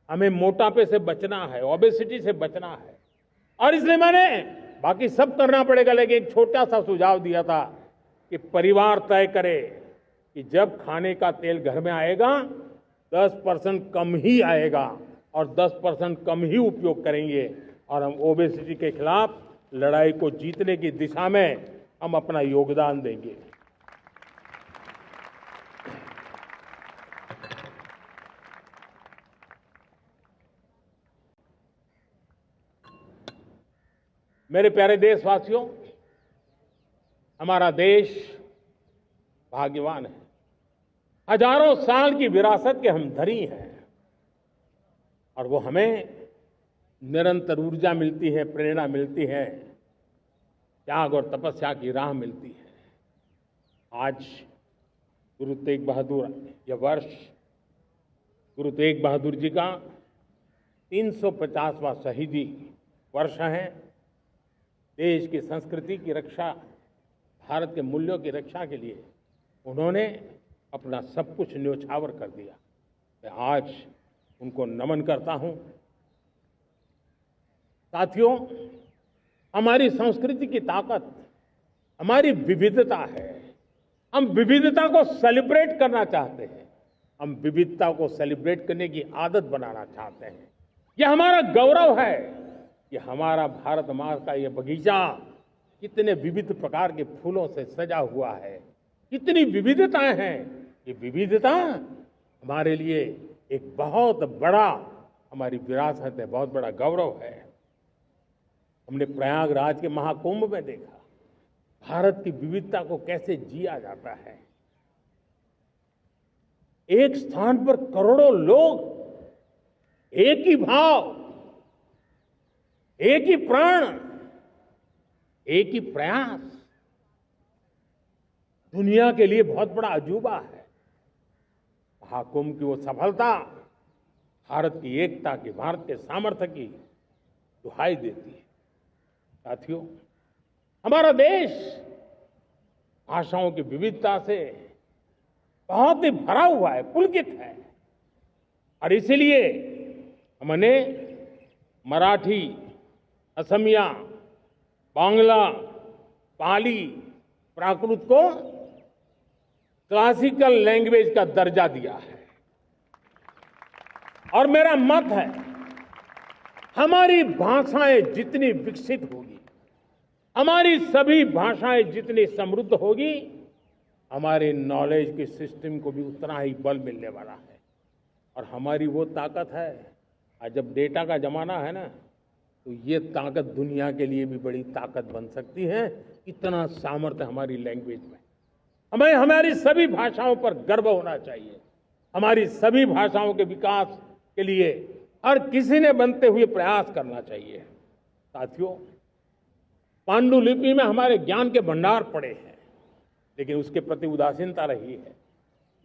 हमें मोटापे से बचना है, ओबेसिटी से बचना है, और इसलिए मैंने बाकी सब करना पड़ेगा, लेकिन एक छोटा सा सुझाव दिया था कि परिवार तय करे कि जब खाने का तेल घर में आएगा 10% कम ही आएगा और 10% कम ही उपयोग करेंगे, और हम ओबेसिटी के खिलाफ लड़ाई को जीतने की दिशा में हम अपना योगदान देंगे। मेरे प्यारे देशवासियों, हमारा देश भाग्यवान है। हजारों साल की विरासत के हम धनी हैं, और वो हमें निरंतर ऊर्जा मिलती है, प्रेरणा मिलती है, त्याग और तपस्या की राह मिलती है। आज गुरु तेग बहादुर, यह वर्ष गुरु तेग बहादुर जी का 350वां शहीदी वर्ष है। देश की संस्कृति की रक्षा, भारत के मूल्यों की रक्षा के लिए उन्होंने अपना सब कुछ न्योछावर कर दिया। मैं आज उनको नमन करता हूं। साथियों, हमारी संस्कृति की ताकत हमारी विविधता है। हम विविधता को सेलिब्रेट करना चाहते हैं। हम विविधता को सेलिब्रेट करने की आदत बनाना चाहते हैं। यह हमारा गौरव है कि हमारा भारत माँ का यह बगीचा कितने विविध प्रकार के फूलों से सजा हुआ है, कितनी विविधताएं हैं। ये विविधता हमारे लिए एक बहुत बड़ा, हमारी विरासत है, बहुत बड़ा गौरव है। हमने प्रयागराज के महाकुंभ में देखा भारत की विविधता को कैसे जिया जाता है। एक स्थान पर करोड़ों लोग, एक ही भाव, एक ही प्राण, एक ही प्रयास, दुनिया के लिए बहुत बड़ा अजूबा है। महाकुंभ की वो सफलता भारत की एकता की, भारत के सामर्थ्य की दुहाई देती है। साथियों, हमारा देश भाषाओं की विविधता से बहुत ही भरा हुआ है, पुलकित है, और इसीलिए हमने मराठी, असमिया, बांग्ला, पाली, प्राकृत को क्लासिकल लैंग्वेज का दर्जा दिया है। और मेरा मत है, हमारी भाषाएं जितनी विकसित होगी, हमारी सभी भाषाएं जितनी समृद्ध होगी, हमारे नॉलेज के सिस्टम को भी उतना ही बल मिलने वाला है। और हमारी वो ताकत है, आज जब डेटा का जमाना है ना, तो ये ताकत दुनिया के लिए भी बड़ी ताकत बन सकती है। इतना सामर्थ्य हमारी लैंग्वेज में। हमें हमारी सभी भाषाओं पर गर्व होना चाहिए। हमारी सभी भाषाओं के विकास के लिए हर किसी ने बनते हुए प्रयास करना चाहिए। साथियों, पांडुलिपि में हमारे ज्ञान के भंडार पड़े हैं, लेकिन उसके प्रति उदासीनता रही है।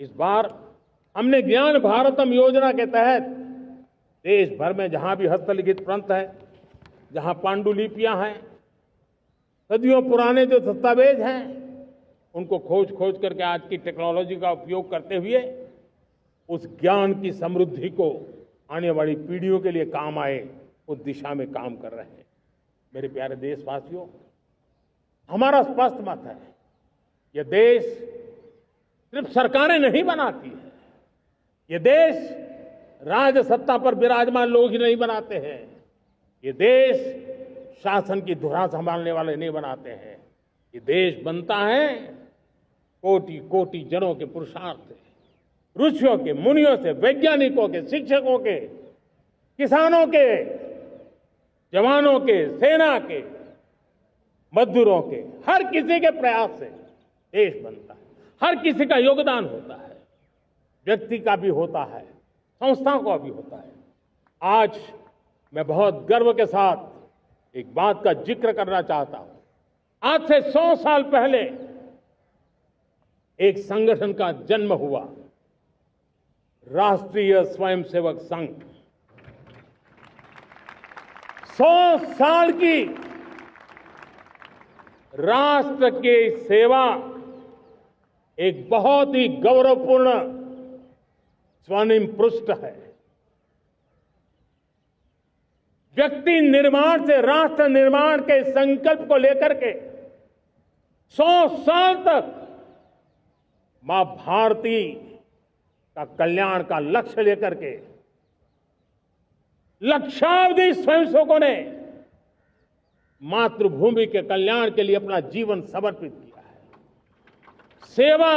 इस बार हमने ज्ञान भारतम योजना के तहत देश भर में जहां भी हस्तलिखित ग्रंथ है, जहां पांडुलिपियां हैं, सदियों पुराने जो दस्तावेज हैं, उनको खोज खोज करके आज की टेक्नोलॉजी का उपयोग करते हुए उस ज्ञान की समृद्धि को आने वाली पीढ़ियों के लिए काम आए, उस दिशा में काम कर रहे हैं। मेरे प्यारे देशवासियों, हमारा स्पष्ट मत है, यह देश सिर्फ सरकारें नहीं बनाती है, ये देश राज सत्ता पर विराजमान लोग ही नहीं बनाते हैं, ये देश शासन की धुरा संभालने वाले नहीं बनाते हैं। ये देश बनता है कोटि कोटि जनों के पुरुषार्थ से, ऋषियों के, मुनियों से, वैज्ञानिकों के, शिक्षकों के, किसानों के, जवानों के, सेना के, मजदूरों के, हर किसी के प्रयास से देश बनता है। हर किसी का योगदान होता है, व्यक्ति का भी होता है, संस्थाओं का भी होता है। आज मैं बहुत गर्व के साथ एक बात का जिक्र करना चाहता हूं। आज से 100 साल पहले एक संगठन का जन्म हुआ, राष्ट्रीय स्वयंसेवक संघ। 100 साल की राष्ट्र की सेवा एक बहुत ही गौरवपूर्ण स्वर्णिम पृष्ठ है। व्यक्ति निर्माण से राष्ट्र निर्माण के संकल्प को लेकर के 100 साल तक मां भारती का कल्याण का लक्ष्य लेकर के लक्षावधि स्वयंसेवकों ने मातृभूमि के कल्याण के लिए अपना जीवन समर्पित किया है। सेवा,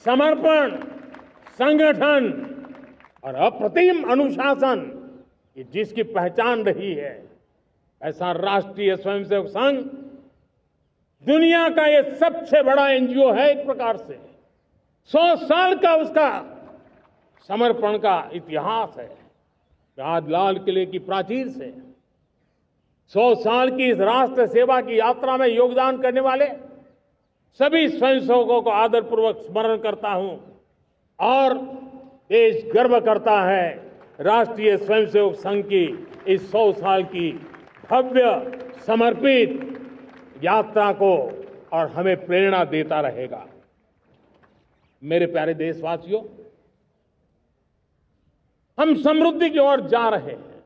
समर्पण, संगठन और अप्रतिम अनुशासन, ये जिसकी पहचान रही है, ऐसा राष्ट्रीय स्वयंसेवक संघ दुनिया का ये सबसे बड़ा एनजीओ है। एक प्रकार से 100 साल का उसका समर्पण का इतिहास है। आज लाल किले की प्राचीर से 100 साल की इस राष्ट्र सेवा की यात्रा में योगदान करने वाले सभी स्वयंसेवकों को आदरपूर्वक स्मरण करता हूं और देश गर्व करता है राष्ट्रीय स्वयंसेवक संघ की इस 100 साल की भव्य समर्पित यात्रा को, और हमें प्रेरणा देता रहेगा। मेरे प्यारे देशवासियों, हम समृद्धि की ओर जा रहे हैं,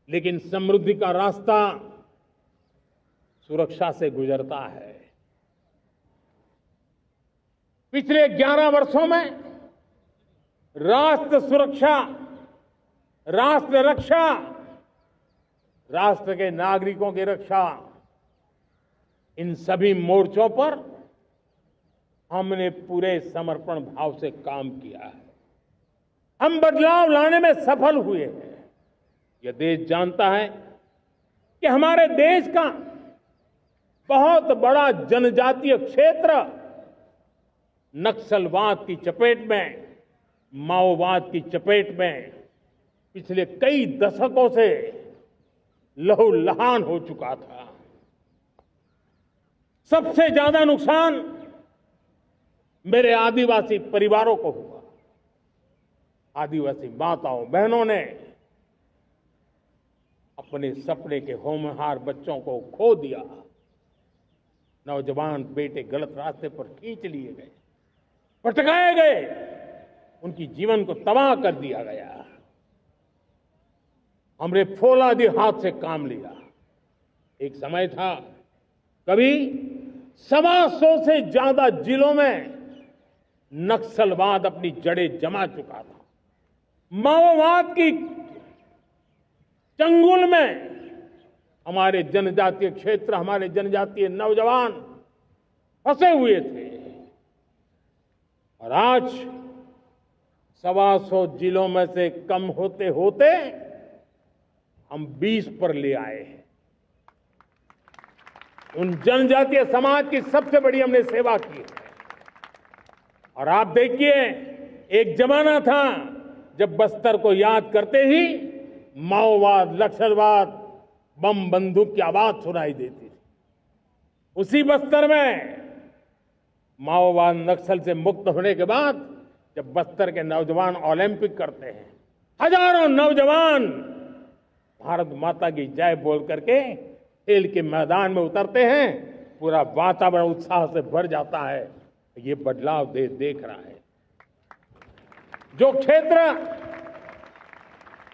लेकिन समृद्धि का रास्ता सुरक्षा से गुजरता है। पिछले 11 वर्षों में राष्ट्र सुरक्षा, राष्ट्र रक्षा, राष्ट्र के नागरिकों की रक्षा, इन सभी मोर्चों पर हमने पूरे समर्पण भाव से काम किया है। हम बदलाव लाने में सफल हुए हैं। यह देश जानता है कि हमारे देश का बहुत बड़ा जनजातीय क्षेत्र नक्सलवाद की चपेट में, माओवाद की चपेट में पिछले कई दशकों से लहूलुहान हो चुका था। सबसे ज्यादा नुकसान मेरे आदिवासी परिवारों को हुआ। आदिवासी माताओं बहनों ने अपने सपने के होनहार बच्चों को खो दिया। नौजवान बेटे गलत रास्ते पर खींच लिए गए, भटकाए गए, उनकी जीवन को तबाह कर दिया गया। हमने फौलादी हाथ से काम लिया। एक समय था, कभी 125 से ज्यादा जिलों में नक्सलवाद अपनी जड़ें जमा चुका था। माओवाद की चंगुल में हमारे जनजातीय क्षेत्र, हमारे जनजातीय नौजवान फंसे हुए थे, और आज 125 जिलों में से कम होते होते हम 20 पर ले आए हैं। उन जनजातीय समाज की सबसे बड़ी हमने सेवा की है। और आप देखिए, एक जमाना था जब बस्तर को याद करते ही माओवाद, नक्सलवाद, बम बंदूक की आवाज सुनाई देती थी। उसी बस्तर में माओवाद नक्सल से मुक्त होने के बाद जब बस्तर के नौजवान ओलंपिक करते हैं, हजारों नौजवान भारत माता की जय बोल करके खेल के मैदान में उतरते हैं, पूरा वातावरण उत्साह से भर जाता है। ये बदलाव देश देख रहा है। जो क्षेत्र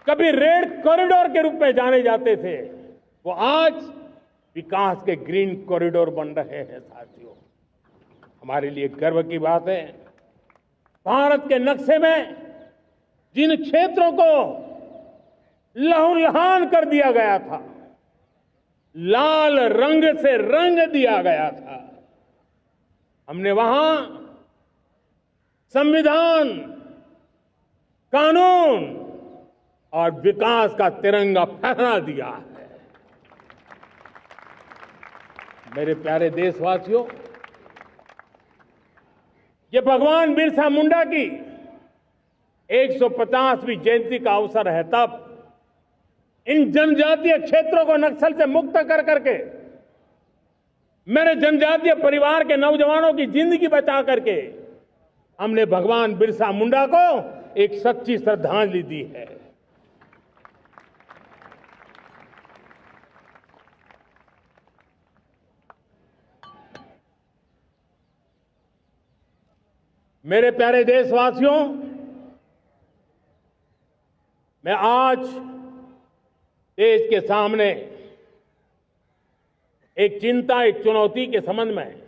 कभी रेड कॉरिडोर के रूप में जाने जाते थे, वो आज विकास के ग्रीन कॉरिडोर बन रहे हैं। साथियों, हमारे लिए गर्व की बात है, भारत के नक्शे में जिन क्षेत्रों को लहूलुहान कर दिया गया था, लाल रंग से रंग दिया गया था, हमने वहां संविधान, कानून और विकास का तिरंगा फहरा दिया है। मेरे प्यारे देशवासियों, ये भगवान बिरसा मुंडा की 150वीं जयंती का अवसर है, तब इन जनजातीय क्षेत्रों को नक्सल से मुक्त कर करके मेरे जनजातीय परिवार के नौजवानों की जिंदगी बचा करके हमने भगवान बिरसा मुंडा को एक सच्ची श्रद्धांजलि दी है। मेरे प्यारे देशवासियों, मैं आज देश के सामने एक चिंता, एक चुनौती के संबंध में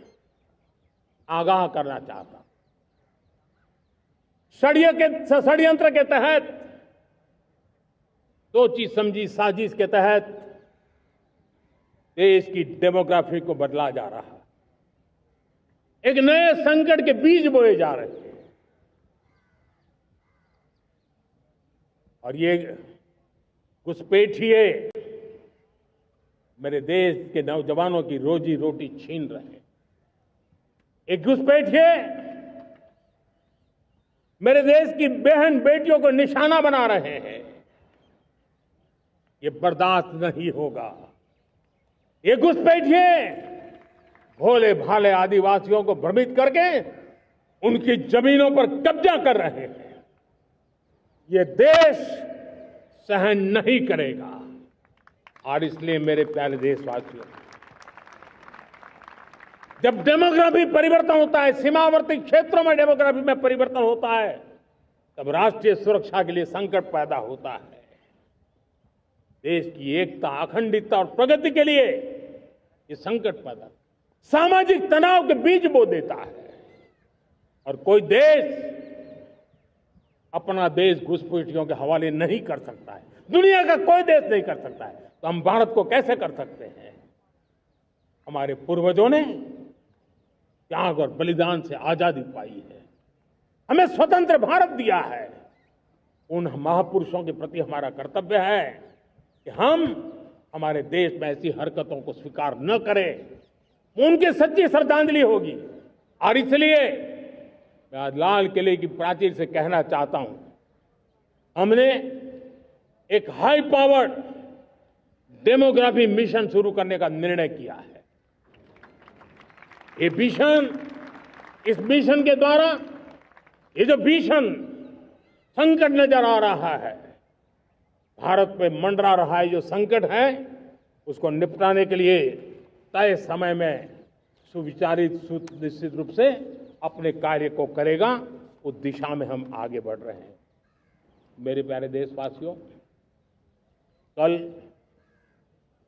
आगाह करना चाहता हूं। षड्यंत्र के तहत, सोची समझी साजिश के तहत देश की डेमोग्राफी को बदला जा रहा है। एक नए संकट के बीज बोए जा रहे हैं और ये घुसपैठिए मेरे देश के नौजवानों की रोजी रोटी छीन रहे हैं। एक घुसपैठिए मेरे देश की बहन बेटियों को निशाना बना रहे हैं। ये बर्दाश्त नहीं होगा। ये घुसपैठिए भोले भाले आदिवासियों को भ्रमित करके उनकी जमीनों पर कब्जा कर रहे हैं। ये देश सहन नहीं करेगा। और इसलिए मेरे प्यारे देशवासियों, जब डेमोग्राफी परिवर्तन होता है, सीमावर्ती क्षेत्रों में डेमोग्राफी में परिवर्तन होता है, तब राष्ट्रीय सुरक्षा के लिए संकट पैदा होता है। देश की एकता, अखंडता और प्रगति के लिए ये संकट पैदा, सामाजिक तनाव के बीज बो देता है। और कोई देश अपना देश घुसपैठियों के हवाले नहीं कर सकता है। दुनिया का कोई देश नहीं कर सकता है, तो हम भारत को कैसे कर सकते हैं? हमारे पूर्वजों ने त्याग और बलिदान से आजादी पाई है, हमें स्वतंत्र भारत दिया है। उन महापुरुषों के प्रति हमारा कर्तव्य है कि हम हमारे देश में ऐसी हरकतों को स्वीकार न करें। उनकी सच्ची श्रद्धांजलि होगी। और इसलिए मैं आज लाल किले की प्राचीर से कहना चाहता हूं, हमने एक हाई पावर्ड डेमोग्राफी मिशन शुरू करने का निर्णय किया है। ये मिशन, इस मिशन के द्वारा ये जो भीषण संकट नजर आ रहा है, भारत पे मंडरा रहा है जो संकट है, उसको निपटाने के लिए तय समय में सुविचारित, सुनिश्चित रूप से अपने कार्य को करेगा। उस दिशा में हम आगे बढ़ रहे हैं। मेरे प्यारे देशवासियों, कल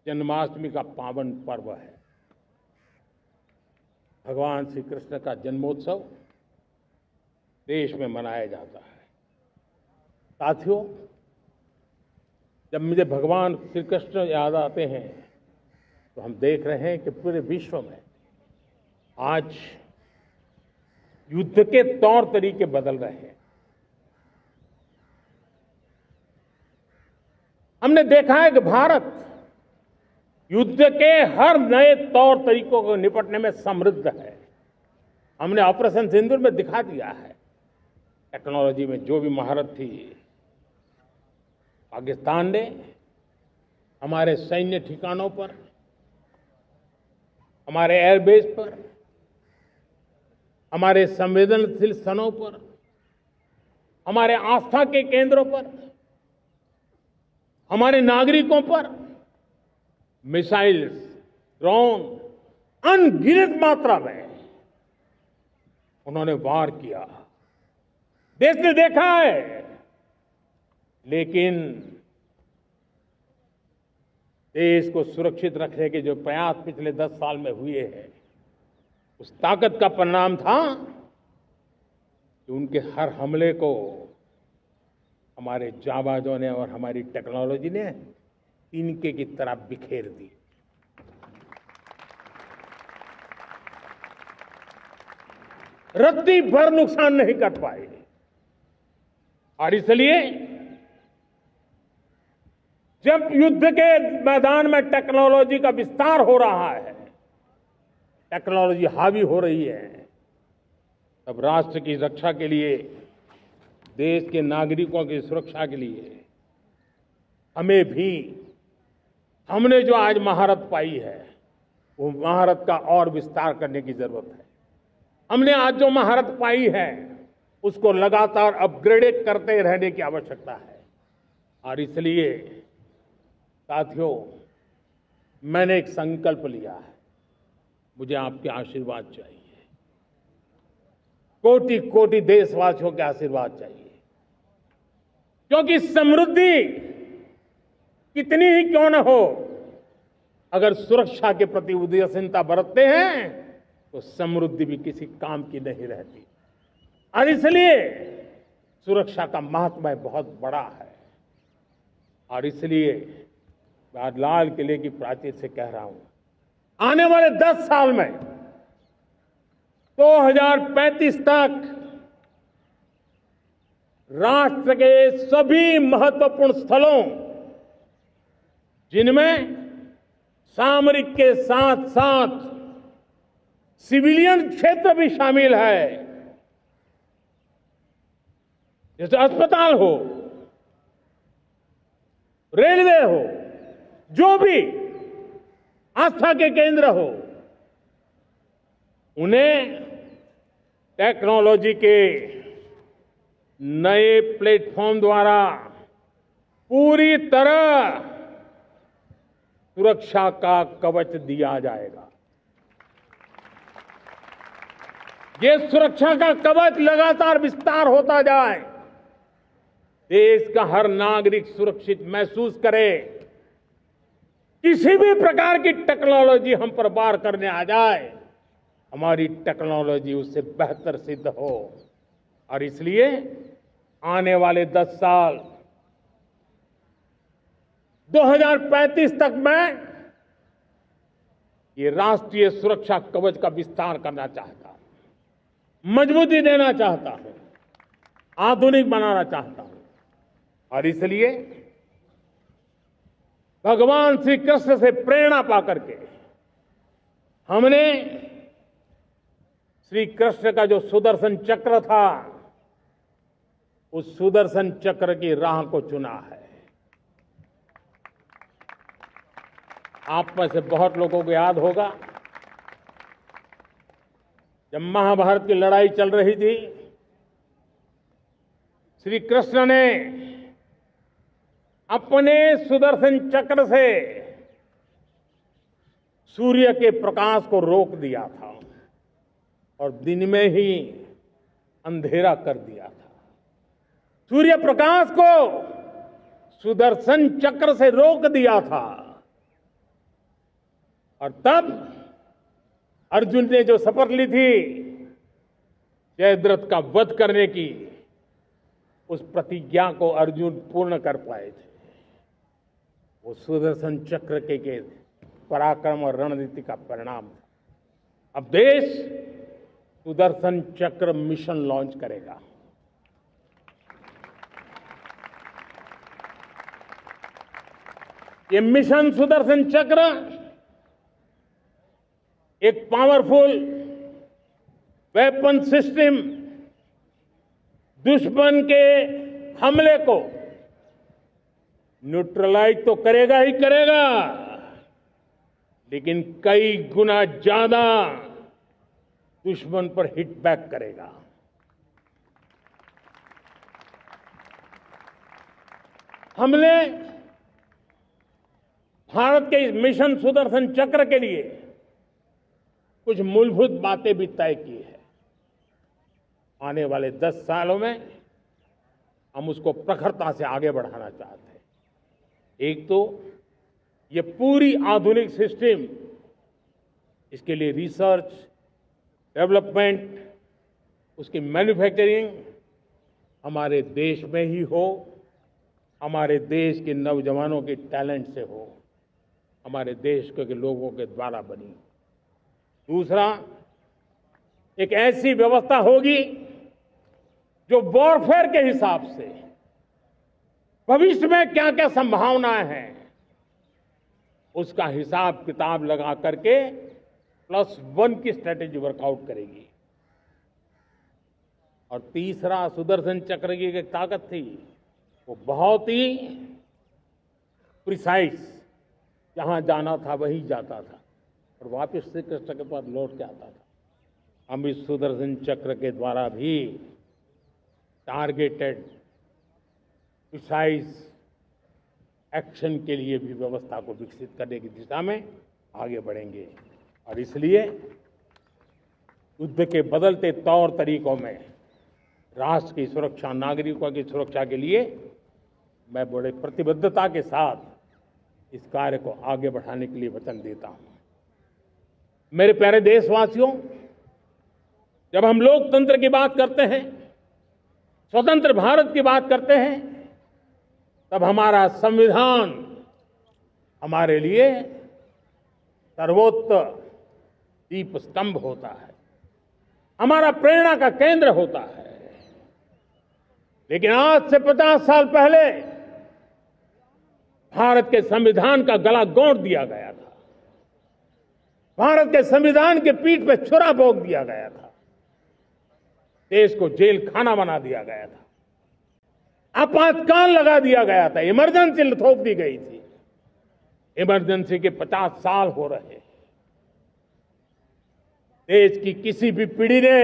जन्माष्टमी का पावन पर्व है। भगवान श्री कृष्ण का जन्मोत्सव देश में मनाया जाता है। साथियों, जब मुझे भगवान श्री कृष्ण याद आते हैं तो हम देख रहे हैं कि पूरे विश्व में आज युद्ध के तौर तरीके बदल रहे हैं। हमने देखा है कि भारत युद्ध के हर नए तौर तरीकों को निपटने में समृद्ध है। हमने ऑपरेशन सिंदूर में दिखा दिया है। टेक्नोलॉजी में जो भी महारत थी, पाकिस्तान ने हमारे सैन्य ठिकानों पर, हमारे एयरबेस पर, हमारे संवेदनशील स्थानों पर, हमारे आस्था के केंद्रों पर, हमारे नागरिकों पर मिसाइल्स, ड्रोन अनगिनत मात्रा में उन्होंने वार किया। देश ने देखा है। लेकिन देश को सुरक्षित रखने के जो प्रयास पिछले 10 साल में हुए हैं, उस ताकत का परिणाम था कि उनके हर हमले को हमारे जाबाजों ने और हमारी टेक्नोलॉजी ने तिनके की तरह बिखेर दी। रत्ती भर नुकसान नहीं कर पाए। और इसलिए जब युद्ध के मैदान में टेक्नोलॉजी का विस्तार हो रहा है, टेक्नोलॉजी हावी हो रही है, तब राष्ट्र की रक्षा के लिए, देश के नागरिकों की सुरक्षा के लिए हमें भी, हमने जो आज महारत पाई है वो महारत का और विस्तार करने की जरूरत है। हमने आज जो महारत पाई है उसको लगातार अपग्रेड करते रहने की आवश्यकता है। और इसलिए साथियों, मैंने एक संकल्प लिया है, मुझे आपके आशीर्वाद चाहिए, कोटि कोटि देशवासियों के आशीर्वाद चाहिए, क्योंकि समृद्धि कितनी ही क्यों न हो, अगर सुरक्षा के प्रति उदासीनता बरतते हैं तो समृद्धि भी किसी काम की नहीं रहती। और इसलिए सुरक्षा का महत्व बहुत बड़ा है। और इसलिए मैं आज लाल किले की प्राचीर से कह रहा हूं, आने वाले 10 साल में 2035 तक राष्ट्र के सभी महत्वपूर्ण स्थलों, जिनमें सामरिक के साथ साथ सिविलियन क्षेत्र भी शामिल है, जैसे अस्पताल हो, रेलवे हो, जो भी आस्था के केंद्र हो, उन्हें टेक्नोलॉजी के नए प्लेटफॉर्म द्वारा पूरी तरह सुरक्षा का कवच दिया जाएगा। ये सुरक्षा का कवच लगातार विस्तार होता जाए, देश का हर नागरिक सुरक्षित महसूस करे, किसी भी प्रकार की टेक्नोलॉजी हम पर वार करने आ जाए, हमारी टेक्नोलॉजी उससे बेहतर सिद्ध हो। और इसलिए आने वाले 10 साल 2035 तक मैं ये राष्ट्रीय सुरक्षा कवच का विस्तार करना चाहता हूं, मजबूती देना चाहता हूं, आधुनिक बनाना चाहता हूं। और इसलिए भगवान श्री कृष्ण से प्रेरणा पाकर के हमने श्री कृष्ण का जो सुदर्शन चक्र था, उस सुदर्शन चक्र की राह को चुना है। आप में से बहुत लोगों को याद होगा, जब महाभारत की लड़ाई चल रही थी, श्री कृष्ण ने अपने सुदर्शन चक्र से सूर्य के प्रकाश को रोक दिया था और दिन में ही अंधेरा कर दिया था। सूर्य प्रकाश को सुदर्शन चक्र से रोक दिया था। और तब अर्जुन ने जो शपथ ली थी जयद्रथ का वध करने की, उस प्रतिज्ञा को अर्जुन पूर्ण कर पाए थे। वो सुदर्शन चक्र के पराक्रम और रणनीति का परिणाम था। अब देश सुदर्शन चक्र मिशन लॉन्च करेगा। ये मिशन सुदर्शन चक्र एक पावरफुल वेपन सिस्टम दुश्मन के हमले को न्यूट्रलाइज तो करेगा ही करेगा, लेकिन कई गुना ज्यादा दुश्मन पर हिट बैक करेगा। हमने भारत के इस मिशन सुदर्शन चक्र के लिए कुछ मूलभूत बातें भी तय की है। आने वाले 10 सालों में हम उसको प्रखरता से आगे बढ़ाना चाहते हैं। एक तो ये पूरी आधुनिक सिस्टम, इसके लिए रिसर्च, डेवलपमेंट, उसकी मैन्युफैक्चरिंग हमारे देश में ही हो, हमारे देश के नौजवानों के टैलेंट से हो, हमारे देश के लोगों के द्वारा बनी। दूसरा, एक ऐसी व्यवस्था होगी जो वॉरफेयर के हिसाब से भविष्य में क्या क्या संभावनाएं हैं उसका हिसाब किताब लगा करके +1 की स्ट्रेटेजी वर्कआउट करेगी। और तीसरा सुदर्शन चक्र की एक ताकत थी, वो बहुत ही प्रिसाइज, जहां जाना था वहीं जाता था और वापस श्री कृष्ण के पास लौट के आता था। हम इस सुदर्शन चक्र के द्वारा भी टारगेटेड प्रिसाइज एक्शन के लिए भी व्यवस्था को विकसित करने की दिशा में आगे बढ़ेंगे। और इसलिए युद्ध के बदलते तौर तरीकों में राष्ट्र की सुरक्षा, नागरिकों की सुरक्षा के लिए मैं बड़े प्रतिबद्धता के साथ इस कार्य को आगे बढ़ाने के लिए वचन देता हूं। मेरे प्यारे देशवासियों, जब हम लोकतंत्र की बात करते हैं, स्वतंत्र भारत की बात करते हैं, तब हमारा संविधान हमारे लिए सर्वोच्च दीप स्तंभ होता है, हमारा प्रेरणा का केंद्र होता है। लेकिन आज से 50 साल पहले भारत के संविधान का गला घोंट दिया गया था, भारत के संविधान के पीठ पे छुरा भोंक दिया गया था, देश को जेल खाना बना दिया गया था, आपातकाल लगा दिया गया था, इमरजेंसी थोप दी गई थी। इमरजेंसी के 50 साल हो रहे। देश की किसी भी पीढ़ी ने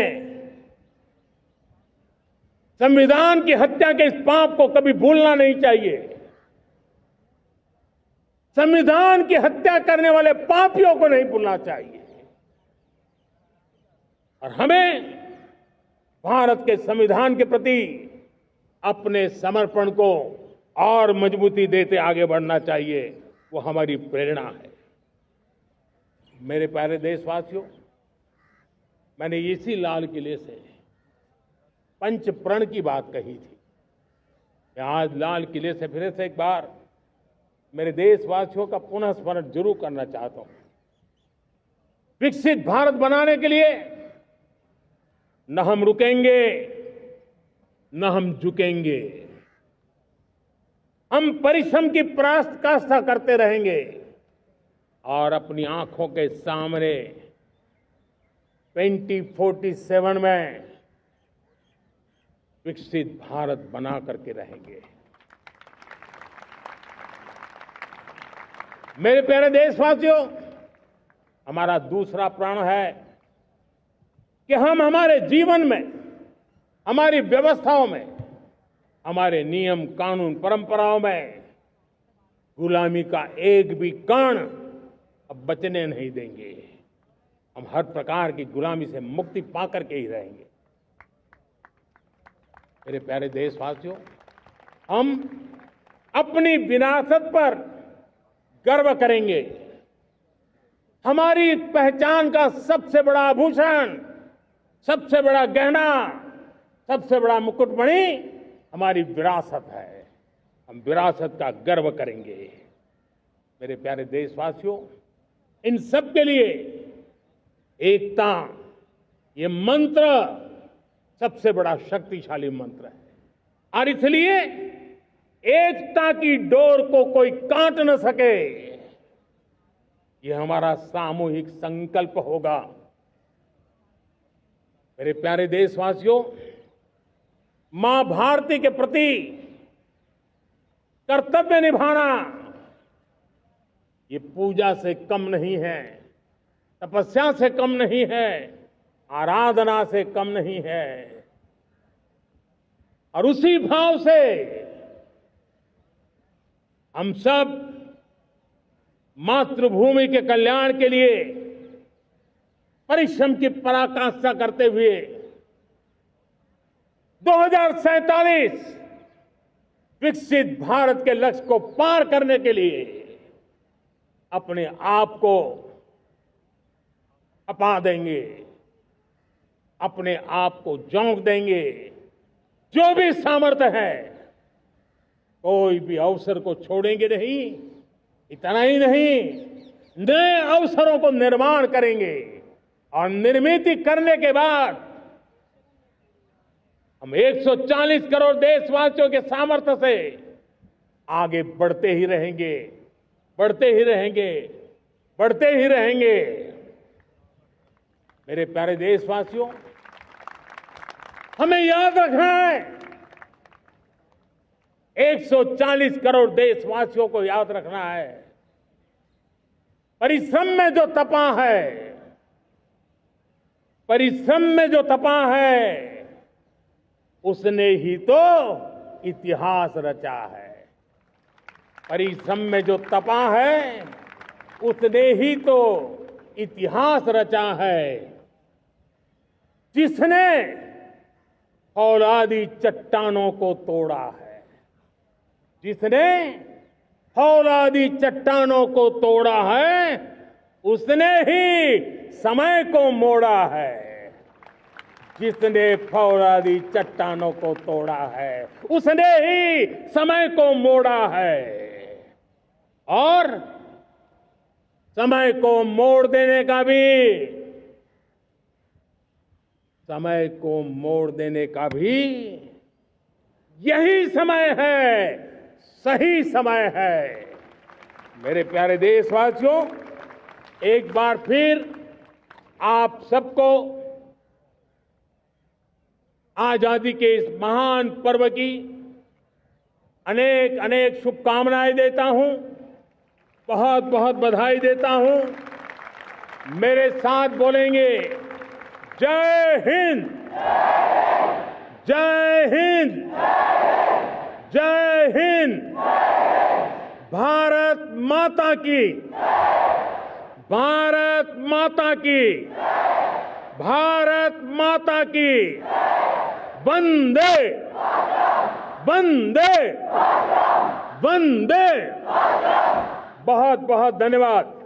संविधान की हत्या के इस पाप को कभी भूलना नहीं चाहिए। संविधान की हत्या करने वाले पापियों को नहीं भूलना चाहिए। और हमें भारत के संविधान के प्रति अपने समर्पण को और मजबूती देते आगे बढ़ना चाहिए। वो हमारी प्रेरणा है। मेरे प्यारे देशवासियों, मैंने इसी लाल किले से पंच प्रण की बात कही थी। मैं आज लाल किले से फिर से एक बार मेरे देशवासियों का पुनः स्मरण जरूर करना चाहता हूं। विकसित भारत बनाने के लिए न हम रुकेंगे, न हम झुकेंगे। हम परिश्रम की पराकाष्ठा करते रहेंगे और अपनी आंखों के सामने 2047 में विकसित भारत बना करके रहेंगे। मेरे प्यारे देशवासियों, हमारा दूसरा प्रण है कि हम हमारे जीवन में, हमारी व्यवस्थाओं में, हमारे नियम कानून परंपराओं में गुलामी का एक भी कण अब बचने नहीं देंगे। हम हर प्रकार की गुलामी से मुक्ति पाकर के ही रहेंगे। मेरे प्यारे देशवासियों, हम अपनी विरासत पर गर्व करेंगे। हमारी पहचान का सबसे बड़ा आभूषण, सबसे बड़ा गहना, सबसे बड़ा मुकुटमणि हमारी विरासत है। हम विरासत का गर्व करेंगे। मेरे प्यारे देशवासियों, इन सब के लिए एकता, ये मंत्र सबसे बड़ा शक्तिशाली मंत्र है। और इसलिए एकता की डोर को कोई काट न सके, ये हमारा सामूहिक संकल्प होगा। मेरे प्यारे देशवासियों, मां भारती के प्रति कर्तव्य निभाना ये पूजा से कम नहीं है, तपस्या से कम नहीं है, आराधना से कम नहीं है। और उसी भाव से हम सब मातृभूमि के कल्याण के लिए परिश्रम की पराकाष्ठा करते हुए 2047 विकसित भारत के लक्ष्य को पार करने के लिए अपने आप को अपा देंगे, अपने आप को झोंक देंगे। जो भी सामर्थ्य है, कोई भी अवसर को छोड़ेंगे नहीं। इतना ही नहीं, नए अवसरों को निर्माण करेंगे और निर्मित करने के बाद हम 140 करोड़ देशवासियों के सामर्थ्य से आगे बढ़ते ही रहेंगे, बढ़ते ही रहेंगे, बढ़ते ही रहेंगे। मेरे प्यारे देशवासियों, हमें याद रखना है, 140 करोड़ देशवासियों को याद रखना है, परिश्रम में जो तपा है, परिश्रम में जो तपा है, उसने ही तो इतिहास रचा है। परिश्रम में जो तपा है, उसने ही तो इतिहास रचा है। जिसने फौलादी चट्टानों को तोड़ा है, जिसने फौलादी चट्टानों को तोड़ा है, उसने ही समय को मोड़ा है। जिसने फौलादी चट्टानों को तोड़ा है, उसने ही समय को मोड़ा है। और समय को मोड़ देने का भी, समय को मोड़ देने का भी यही समय है, सही समय है। मेरे प्यारे देशवासियों, एक बार फिर आप सबको आजादी के इस महान पर्व की अनेक अनेक शुभकामनाएं देता हूं, बहुत बहुत बधाई देता हूं। मेरे साथ बोलेंगे, जय हिंद, जय हिंद, जय हिंद। भारत माता की, भारत माता की, भारत माता की। वंदे, वंदे, वंदे। बहुत बहुत धन्यवाद।